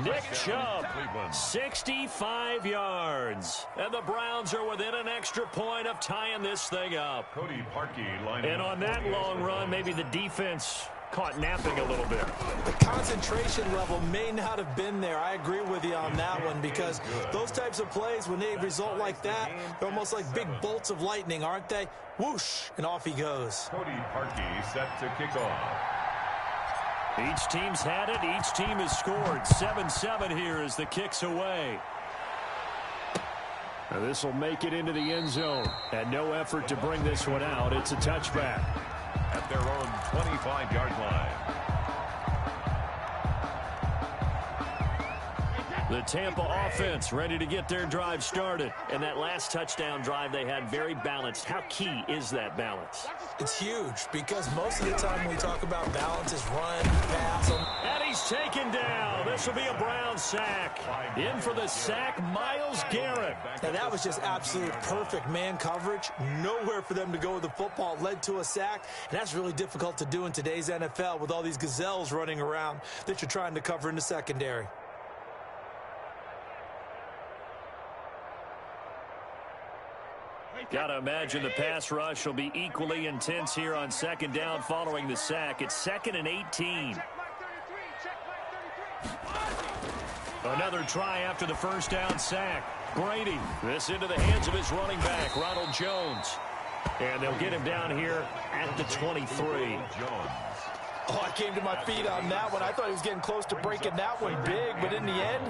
Nick Chubb, 65 yards. And the Browns are within an extra point of tying this thing up. Cody Parkey lining and on that long run, maybe the defense caught napping a little bit. The concentration level may not have been there. I agree with you on that one, because those types of plays, when they result like that, they're almost like big bolts of lightning, aren't they? Whoosh, and off he goes. Cody Parkey set to kick off. Each team's had it. Each team has scored. 7-7 here as the kick's away. Now this will make it into the end zone. And no effort to bring this one out. It's a touchback. At their own 25-yard line. The Tampa offense ready to get their drive started. And that last touchdown drive they had very balanced. How key is that balance? It's huge, because most of the time when we talk about balance is run, pass. And he's taken down. This will be a Brown sack. In for the sack, Myles Garrett. Now that was just absolute perfect man coverage. Nowhere for them to go with the football. Led to a sack, and that's really difficult to do in today's NFL with all these gazelles running around that you're trying to cover in the secondary. Got to imagine the pass rush will be equally intense here on second down following the sack. It's 2nd and 18. Another try after the first down sack. Brady, this into the hands of his running back, Ronald Jones. And they'll get him down here at the 23. Oh, I came to my feet on that one. I thought he was getting close to breaking that one big, but in the end,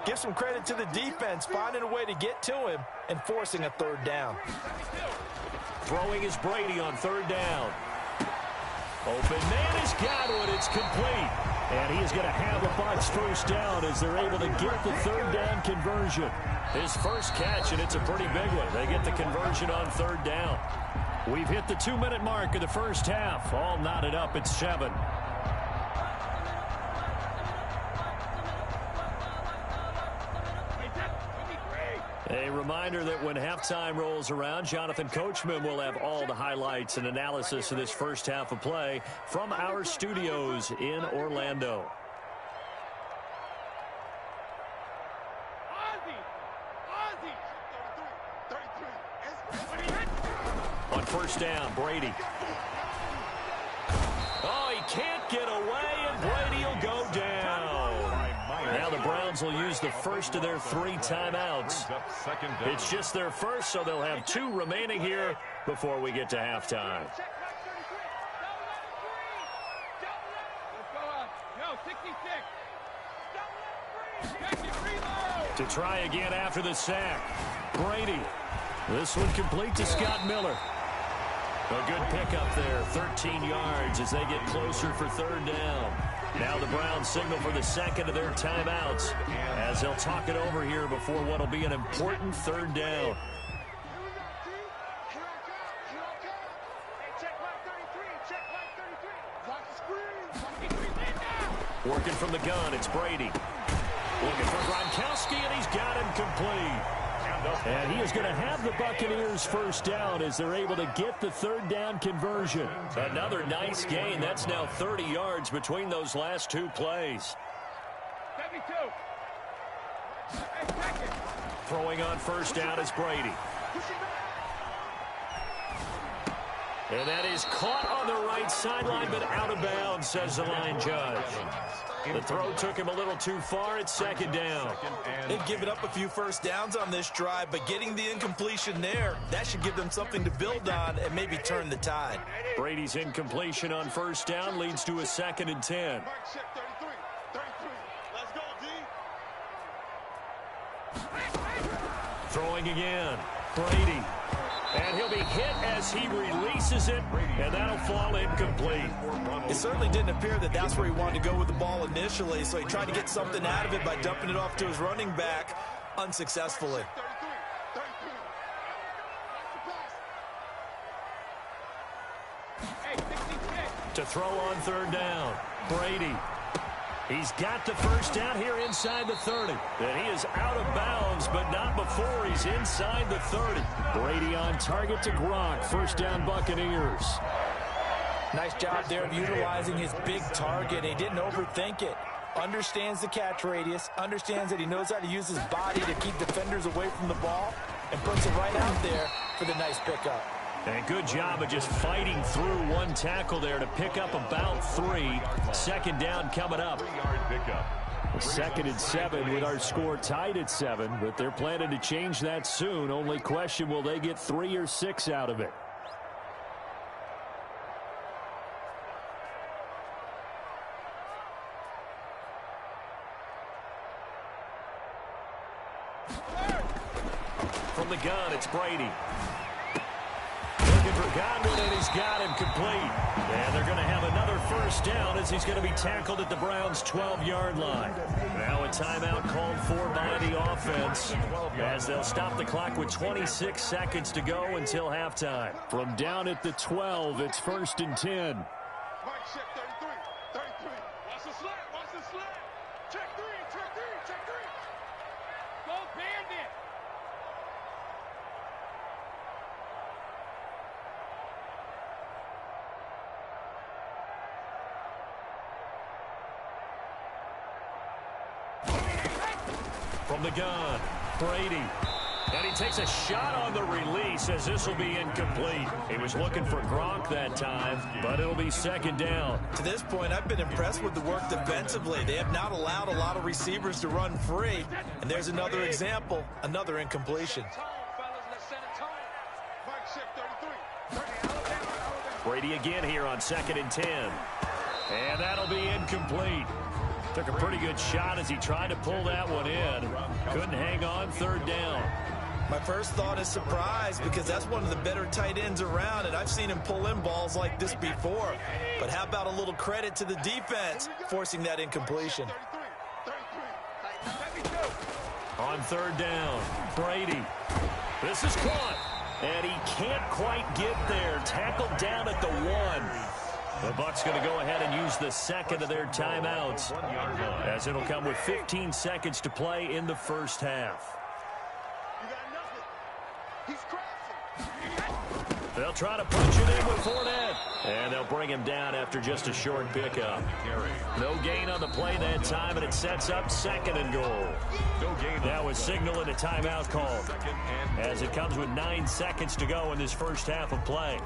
give some credit to the defense, finding a way to get to him and forcing a third down. Throwing is Brady on third down. Open man has got it. It's complete. And he is going to have the Bucs first down as they're able to get the third down conversion. His first catch, and it's a pretty big one. They get the conversion on third down. We've hit the 2-minute mark of the first half. All knotted up at 7. A reminder that when halftime rolls around, Jonathan Coachman will have all the highlights and analysis of this first half of play from our studios in Orlando. On first down, Brady. Oh, he can't get away, and Brady will go down. Now the Browns will use the first of their 3 timeouts. It's just their first, so they'll have 2 remaining here before we get to halftime. To try again after the sack. Brady. This one complete to Scott Miller. A good pickup there, 13 yards as they get closer for third down. Now the Browns signal for the second of their timeouts as they'll talk it over here before what will be an important third down. Working from the gun, it's Brady. Looking for Gronkowski, and he's got him complete. And he is going to have the Buccaneers first down as they're able to get the third down conversion. Another nice gain. That's now 30 yards between those last 2 plays. 72. Throwing on first down is Brady. And that is caught on the right sideline, but out of bounds, says the line judge. The throw took him a little too far. It's second down. They've given up a few first downs on this drive, but getting the incompletion there, that should give them something to build on and maybe turn the tide. Brady's incompletion on first down leads to a 2nd and 10. Let's go, D. Throwing again. Brady. And he'll be hit as he releases it, and that'll fall incomplete. It certainly didn't appear that that's where he wanted to go with the ball initially, so he tried to get something out of it by dumping it off to his running back unsuccessfully. 33. To throw on third down, Brady. He's got the first down here inside the 30. And he is out of bounds, but not before he's inside the 30. Brady on target to Gronk. First down, Buccaneers. Nice job there of utilizing his big target. He didn't overthink it. Understands the catch radius, understands that he knows how to use his body to keep defenders away from the ball, and puts it right out there for the nice pickup. And good job of just fighting through one tackle there to pick up about 3. Second down coming up. 3-yard pickup. 2nd and 7 with our score tied at 7, but they're planning to change that soon. Only question, will they get 3 or 6 out of it? From the gun, it's Brady. Looking for Godwin, and he's got him complete. And they're going to have another first down as he's going to be tackled at the Browns' 12-yard line. Now a timeout called for by the offense as they'll stop the clock with 26 seconds to go until halftime. From down at the 12, it's 1st and 10. Mike check 33. 33. Watch the slant. Watch the slant. Check 3. Check 3. Check 3. Go Bandit. From the gun, Brady. And he takes a shot on the release as this will be incomplete. He was looking for Gronk that time, but it'll be second down. To this point, I've been impressed with the work defensively. They have not allowed a lot of receivers to run free. And there's another example, another incompletion. Brady again here on 2nd and 10. And that'll be incomplete. Took a pretty good shot as he tried to pull that one in. Couldn't hang on 3rd down. My first thought is surprise because that's one of the better tight ends around, and I've seen him pull in balls like this before. But how about a little credit to the defense forcing that incompletion? On 3rd down, Brady. This is caught, and he can't quite get there. Tackled down at the 1. The Bucs going to go ahead and use the second of their timeouts, as it'll come with 15 seconds to play in the first half. They'll try to punch it in with Fournette, and they'll bring him down after just a short pickup. No gain on the play that time, and it sets up 2nd and goal. Now with signaling a timeout call, as it comes with 9 seconds to go in this first half of play.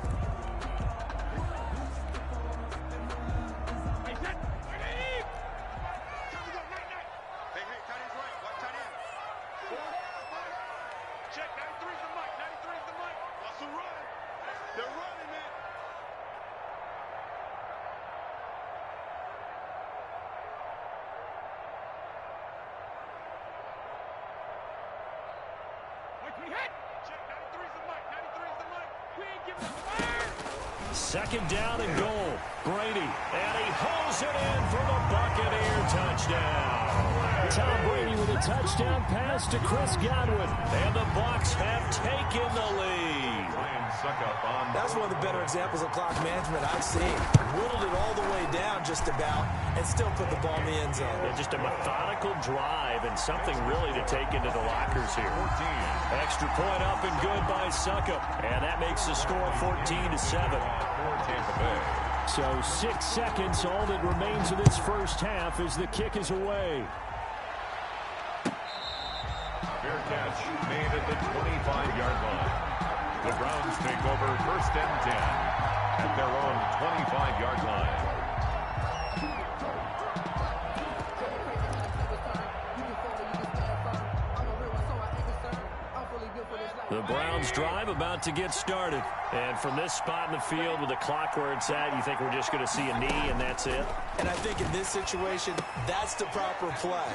Second down and goal. Brady, and he hauls it in for the Buccaneer touchdown. Tom Brady with a touchdown pass to Chris Godwin, and the Bucs have taken the lead. That's one of the better examples of clock management I've seen. Whittled it all the way down just about, and still put the ball in the end zone. Yeah, just a methodical drive and something really to take into the lockers here. Extra point up and good by Succop, and that makes the score 14-7. So 6 seconds, all that remains of this first half as the kick is away. Fair catch made at the 25-yard line. The Browns take over 1st and 10 at their own 25-yard line. The Browns drive about to get started. And from this spot in the field with the clock where it's at, you think we're just going to see a knee and that's it? And I think in this situation, that's the proper play.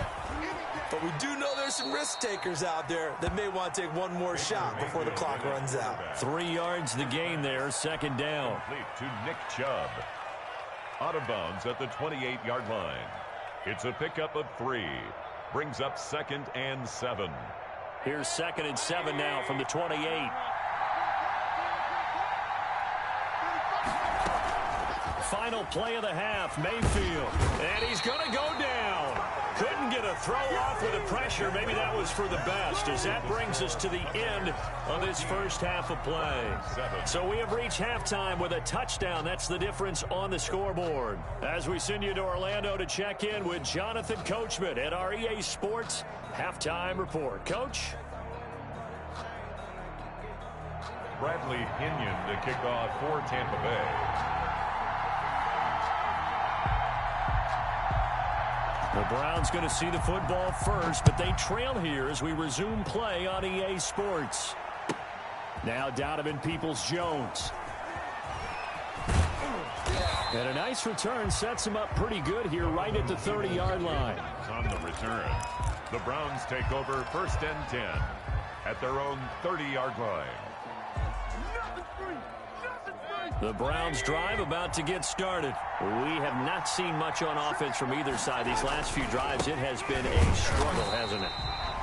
But we do know there's some risk takers out there that may want to take one more shot before the clock runs out. 3 yards the gain there, 2nd down. To Nick Chubb. Out of bounds at the 28-yard line. It's a pickup of 3. Brings up 2nd and 7. Here's 2nd and 7 now from the 28. Final play of the half, Mayfield. And he's going to go down. Couldn't get a throw off with the pressure. Maybe that was for the best, as that brings us to the end of this first half of play. So we have reached halftime with a touchdown. That's the difference on the scoreboard. As we send you to Orlando to check in with Jonathan Coachman at our EA Sports Halftime Report. Coach? Bradley Pinion to kick off for Tampa Bay. The Browns going to see the football first, but they trail here as we resume play on EA Sports. Now Donovan Peoples-Jones. And a nice return sets him up pretty good here right at the 30-yard line. On the return, the Browns take over 1st and 10 at their own 30-yard line. The Browns drive about to get started. We have not seen much on offense from either side. These last few drives, it has been a struggle, hasn't it?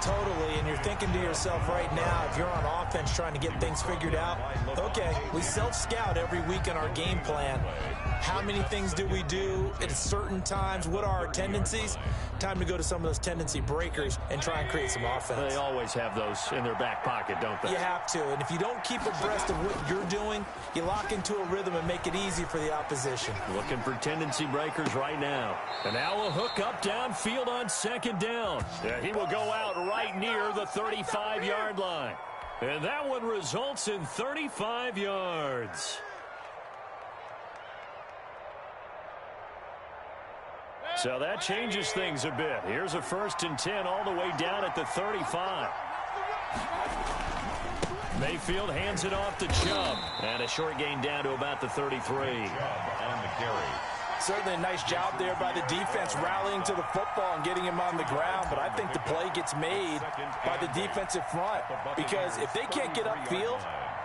Totally, and you're thinking to yourself right now, if you're on offense trying to get things figured out, okay, we self-scout every week in our game plan. How many things do we do at certain times? What are our tendencies? Time to go to some of those tendency breakers and try and create some offense. They always have those in their back pocket, don't they? You have to, and if you don't keep abreast of what you're doing, you lock into a rhythm and make it easy for the opposition. Looking for tendency breakers right now. And now a hook up downfield on 2nd down. Yeah, he will go out right near the 35-yard line. And that one results in 35 yards. So that changes things a bit. Here's a 1st and 10 all the way down at the 35. Mayfield hands it off to Chubb. And a short gain down to about the 33. Chubb on the carry. Certainly a nice job there by the defense rallying to the football and getting him on the ground, but I think the play gets made by the defensive front because if they can't get upfield,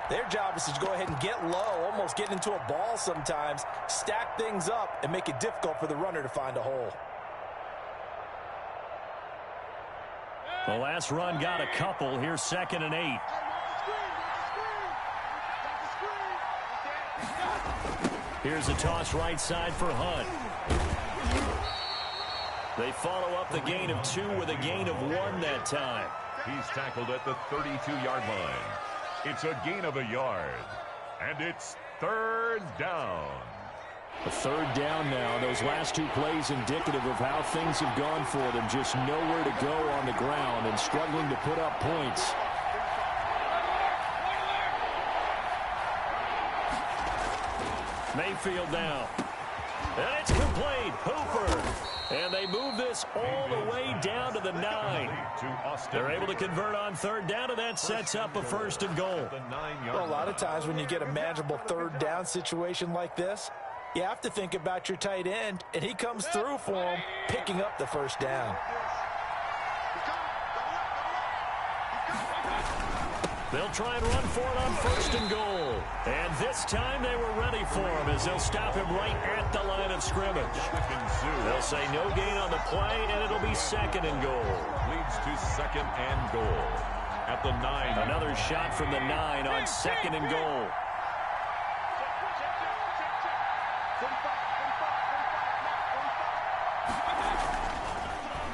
their job is to go ahead and get low, almost get into a ball sometimes, stack things up, and make it difficult for the runner to find a hole. The last run got a couple. Here's 2nd and 8. Here's a toss right side for Hunt. They follow up the gain of 2 with a gain of 1 that time. He's tackled at the 32-yard line. It's a gain of a yard. And it's 3rd down. A 3rd down now. Those last 2 plays indicative of how things have gone for them. Just nowhere to go on the ground and struggling to put up points. Mayfield now. And it's complete. Hooper. And they move this all the way down to the 9. They're able to convert on 3rd down, and that sets up a 1st and goal. Well, a lot of times when you get a manageable 3rd down situation like this, you have to think about your tight end, and he comes through for him, picking up the 1st down. They'll try and run for it on 1st and goal. And this time they were ready for him as they'll stop him right at the line of scrimmage. They'll say no gain on the play, and it'll be 2nd and goal. Leads to 2nd and goal at the 9. Another shot from the 9 on 2nd and goal.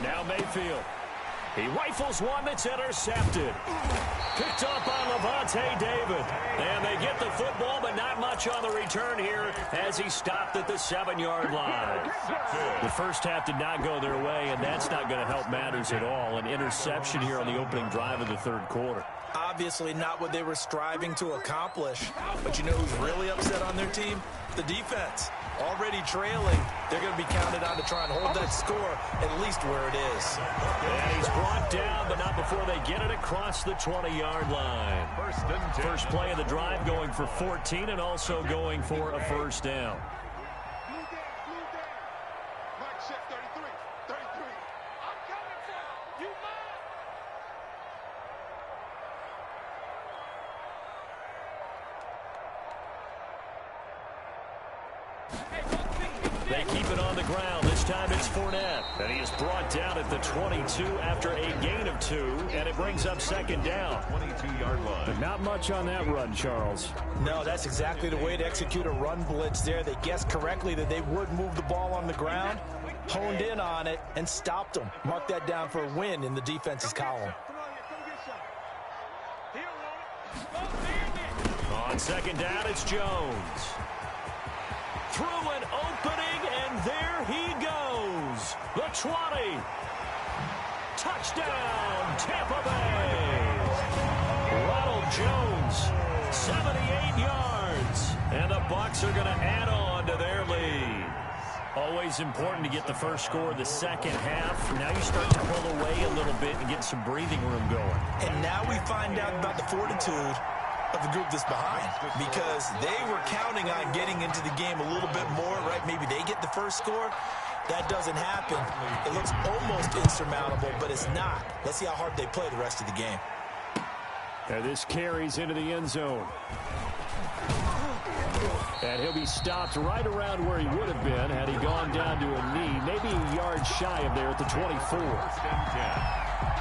Now Mayfield. He rifles one that's intercepted. Picked up by Levante David. And they get the football, but not much on the return here as he stopped at the 7-yard line. The first half did not go their way, and that's not going to help matters at all. An interception here on the opening drive of the 3rd quarter. Obviously not what they were striving to accomplish. But you know who's really upset on their team? The defense. Already trailing, they're going to be counted on to try and hold that score at least where it is. And he's brought down, but not before they get it across the 20-yard line. First play of the drive going for 14 and also going for a 1st down. They keep it on the ground. This time it's Fournette. And he is brought down at the 22 after a gain of 2. And it brings up 2nd down. 22-yard line. But not much on that run, Charles. No, that's exactly the way to execute a run blitz there. They guessed correctly that they would move the ball on the ground, honed in on it, and stopped them. Mark that down for a win in the defense's column. On 2nd down, it's Jones. Through an opening, and there he goes. The 20. Touchdown, Tampa Bay. Ronald Jones, 78 yards. And the Bucs are going to add on to their lead. Always important to get the first score of the 2nd half. Now you start to pull away a little bit and get some breathing room going. And now we find out about the fortitude of the group that's behind, because they were counting on getting into the game a little bit more, right? Maybe they get the first score. That doesn't happen. It looks almost insurmountable, but it's not. Let's see how hard they play the rest of the game. And this carries into the end zone. And he'll be stopped right around where he would have been had he gone down to a knee, maybe a yard shy of there at the 24. 1st and 10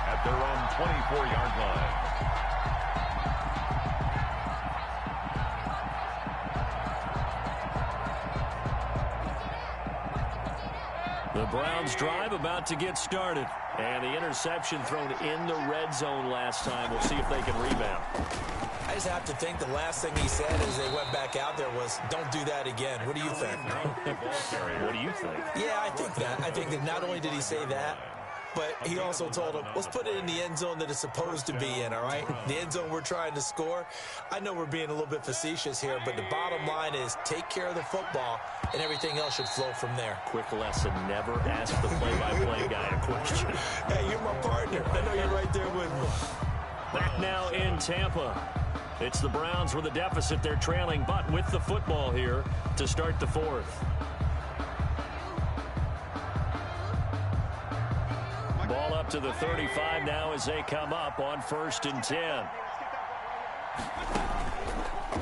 at their own 24-yard line. The Browns drive about to get started. And the interception thrown in the red zone last time. We'll see if they can rebound. I just have to think the last thing he said as they went back out there was, don't do that again. What do you think? What do you think? Yeah, I think that. I think that not only did he say that, but he also told him, let's put it in the end zone that it's supposed to be in, all right? The end zone we're trying to score. I know we're being a little bit facetious here, but the bottom line is take care of the football, and everything else should flow from there. Quick lesson, never ask the play-by-play guy a question. Hey, you're my partner. I know you're right there with me. Back now in Tampa. It's the Browns with a deficit. They're trailing, but with the football here to start the fourth. Ball up to the 35 now as they come up on 1st and 10.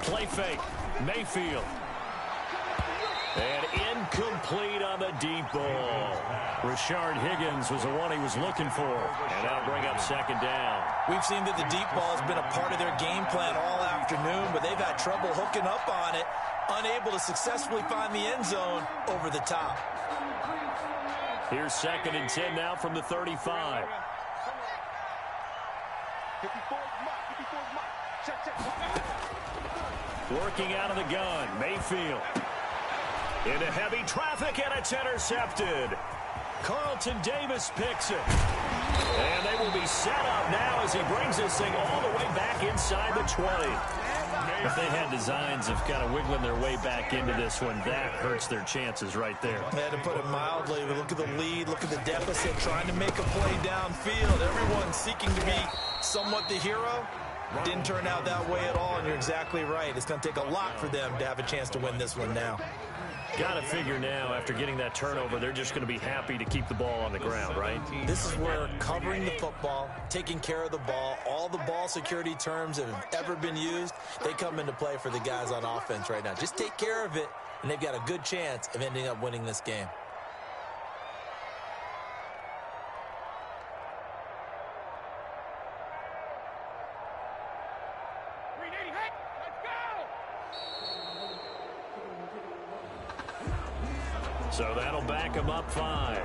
Play fake. Mayfield. And incomplete on the deep ball. Rashard Higgins was the one he was looking for. And that'll bring up 2nd down. We've seen that the deep ball has been a part of their game plan all afternoon, but they've had trouble hooking up on it, unable to successfully find the end zone over the top. Here's 2nd and 10 now from the 35. Working out of the gun, Mayfield. Into heavy traffic, and it's intercepted. Carlton Davis picks it. And they will be set up now as he brings this thing all the way back inside the 20. If they had designs of kind of wiggling their way back into this one, that hurts their chances right there. Yeah, to put it mildly, look at the lead, look at the deficit, trying to make a play downfield. Everyone seeking to be somewhat the hero. Didn't turn out that way at all, and you're exactly right. It's going to take a lot for them to have a chance to win this one now. Got to figure now, after getting that turnover, they're just going to be happy to keep the ball on the ground, right? This is where covering the football, taking care of the ball, all the ball security terms that have ever been used, they come into play for the guys on offense right now. Just take care of it, and they've got a good chance of ending up winning this game. So that'll back him up 5.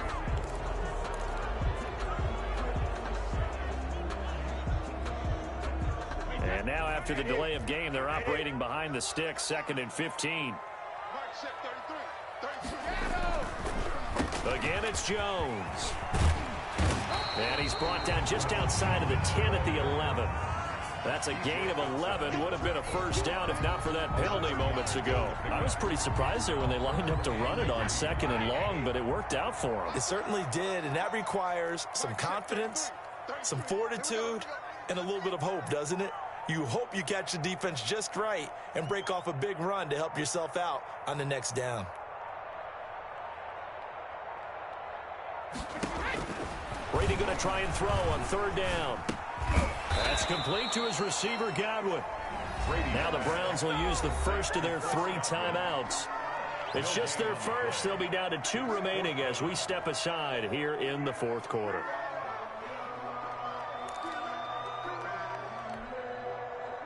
And now after the delay of game, they're operating behind the sticks, 2nd and 15. Again, it's Jones. And he's brought down just outside of the 10 at the 11. That's a gain of 11. Would have been a 1st down if not for that penalty moments ago. I was pretty surprised there when they lined up to run it on 2nd and long, but it worked out for them. It certainly did, and that requires some confidence, some fortitude, and a little bit of hope, doesn't it? You hope you catch the defense just right and break off a big run to help yourself out on the next down. Brady going to try and throw on 3rd down. That's complete to his receiver, Godwin. Now the Browns will use the first of their 3 timeouts. It's just their first. They'll be down to 2 remaining as we step aside here in the 4th quarter.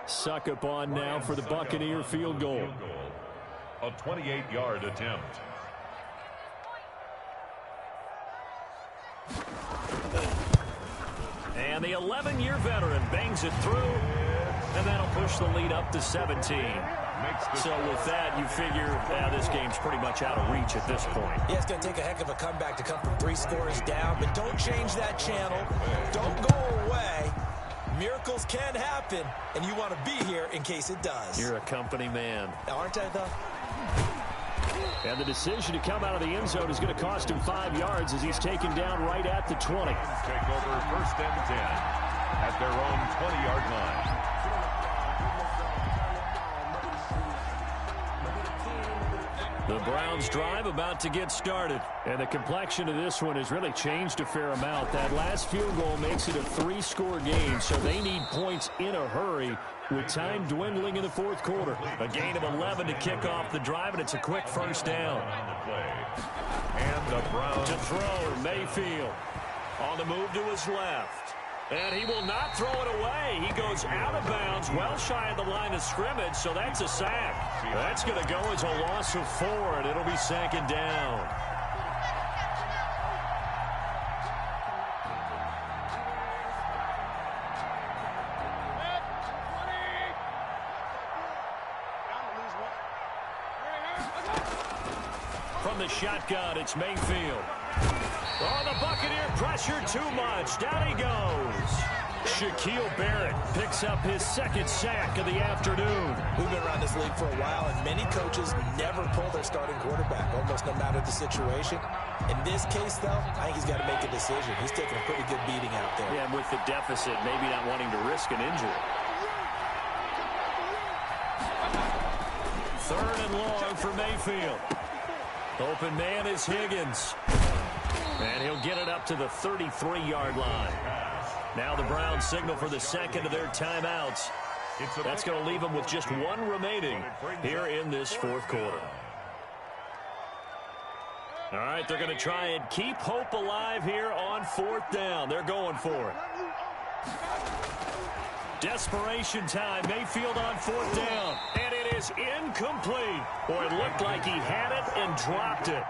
Suck up on now for the Buccaneer field goal. A 28-yard attempt. And the 11-year veteran bangs it through, and that'll push the lead up to 17. So with that, you figure this game's pretty much out of reach at this point. Yeah, it's going to take a heck of a comeback to come from 3 scores down, but don't change that channel. Don't go away. Miracles can happen, and you want to be here in case it does. You're a company man. Aren't I, though? And the decision to come out of the end zone is going to cost him 5 yards as he's taken down right at the 20. Take over 1st and 10 at their own 20-yard line. The Browns drive about to get started. And the complexion of this one has really changed a fair amount. That last field goal makes it a 3-score game, so they need points in a hurry with time dwindling in the 4th quarter. A gain of 11 to kick off the drive, and it's a quick 1st down. And the Browns to throw, Mayfield on the move to his left. And he will not throw it away. He goes out of bounds, well shy of the line of scrimmage, so that's a sack. That's going to go as a loss of 4, and it'll be 2nd down. From the shotgun, it's Mayfield. Oh, the Buccaneer pressure too much. Down he goes. Shaquille Barrett picks up his second sack of the afternoon. We've been around this league for a while, and many coaches never pull their starting quarterback, almost no matter the situation. In this case, though, I think he's got to make a decision. He's taking a pretty good beating out there. Yeah, and with the deficit, maybe not wanting to risk an injury. Third and long for Mayfield. Open man is Higgins. And he'll get it up to the 33-yard line. Now the Browns signal for the second of their timeouts. That's going to leave them with just one remaining here in this fourth quarter. All right, they're going to try and keep hope alive here on fourth down. They're going for it. Desperation time. Mayfield on fourth down. And it is incomplete. Boy, it looked like he had it and dropped it.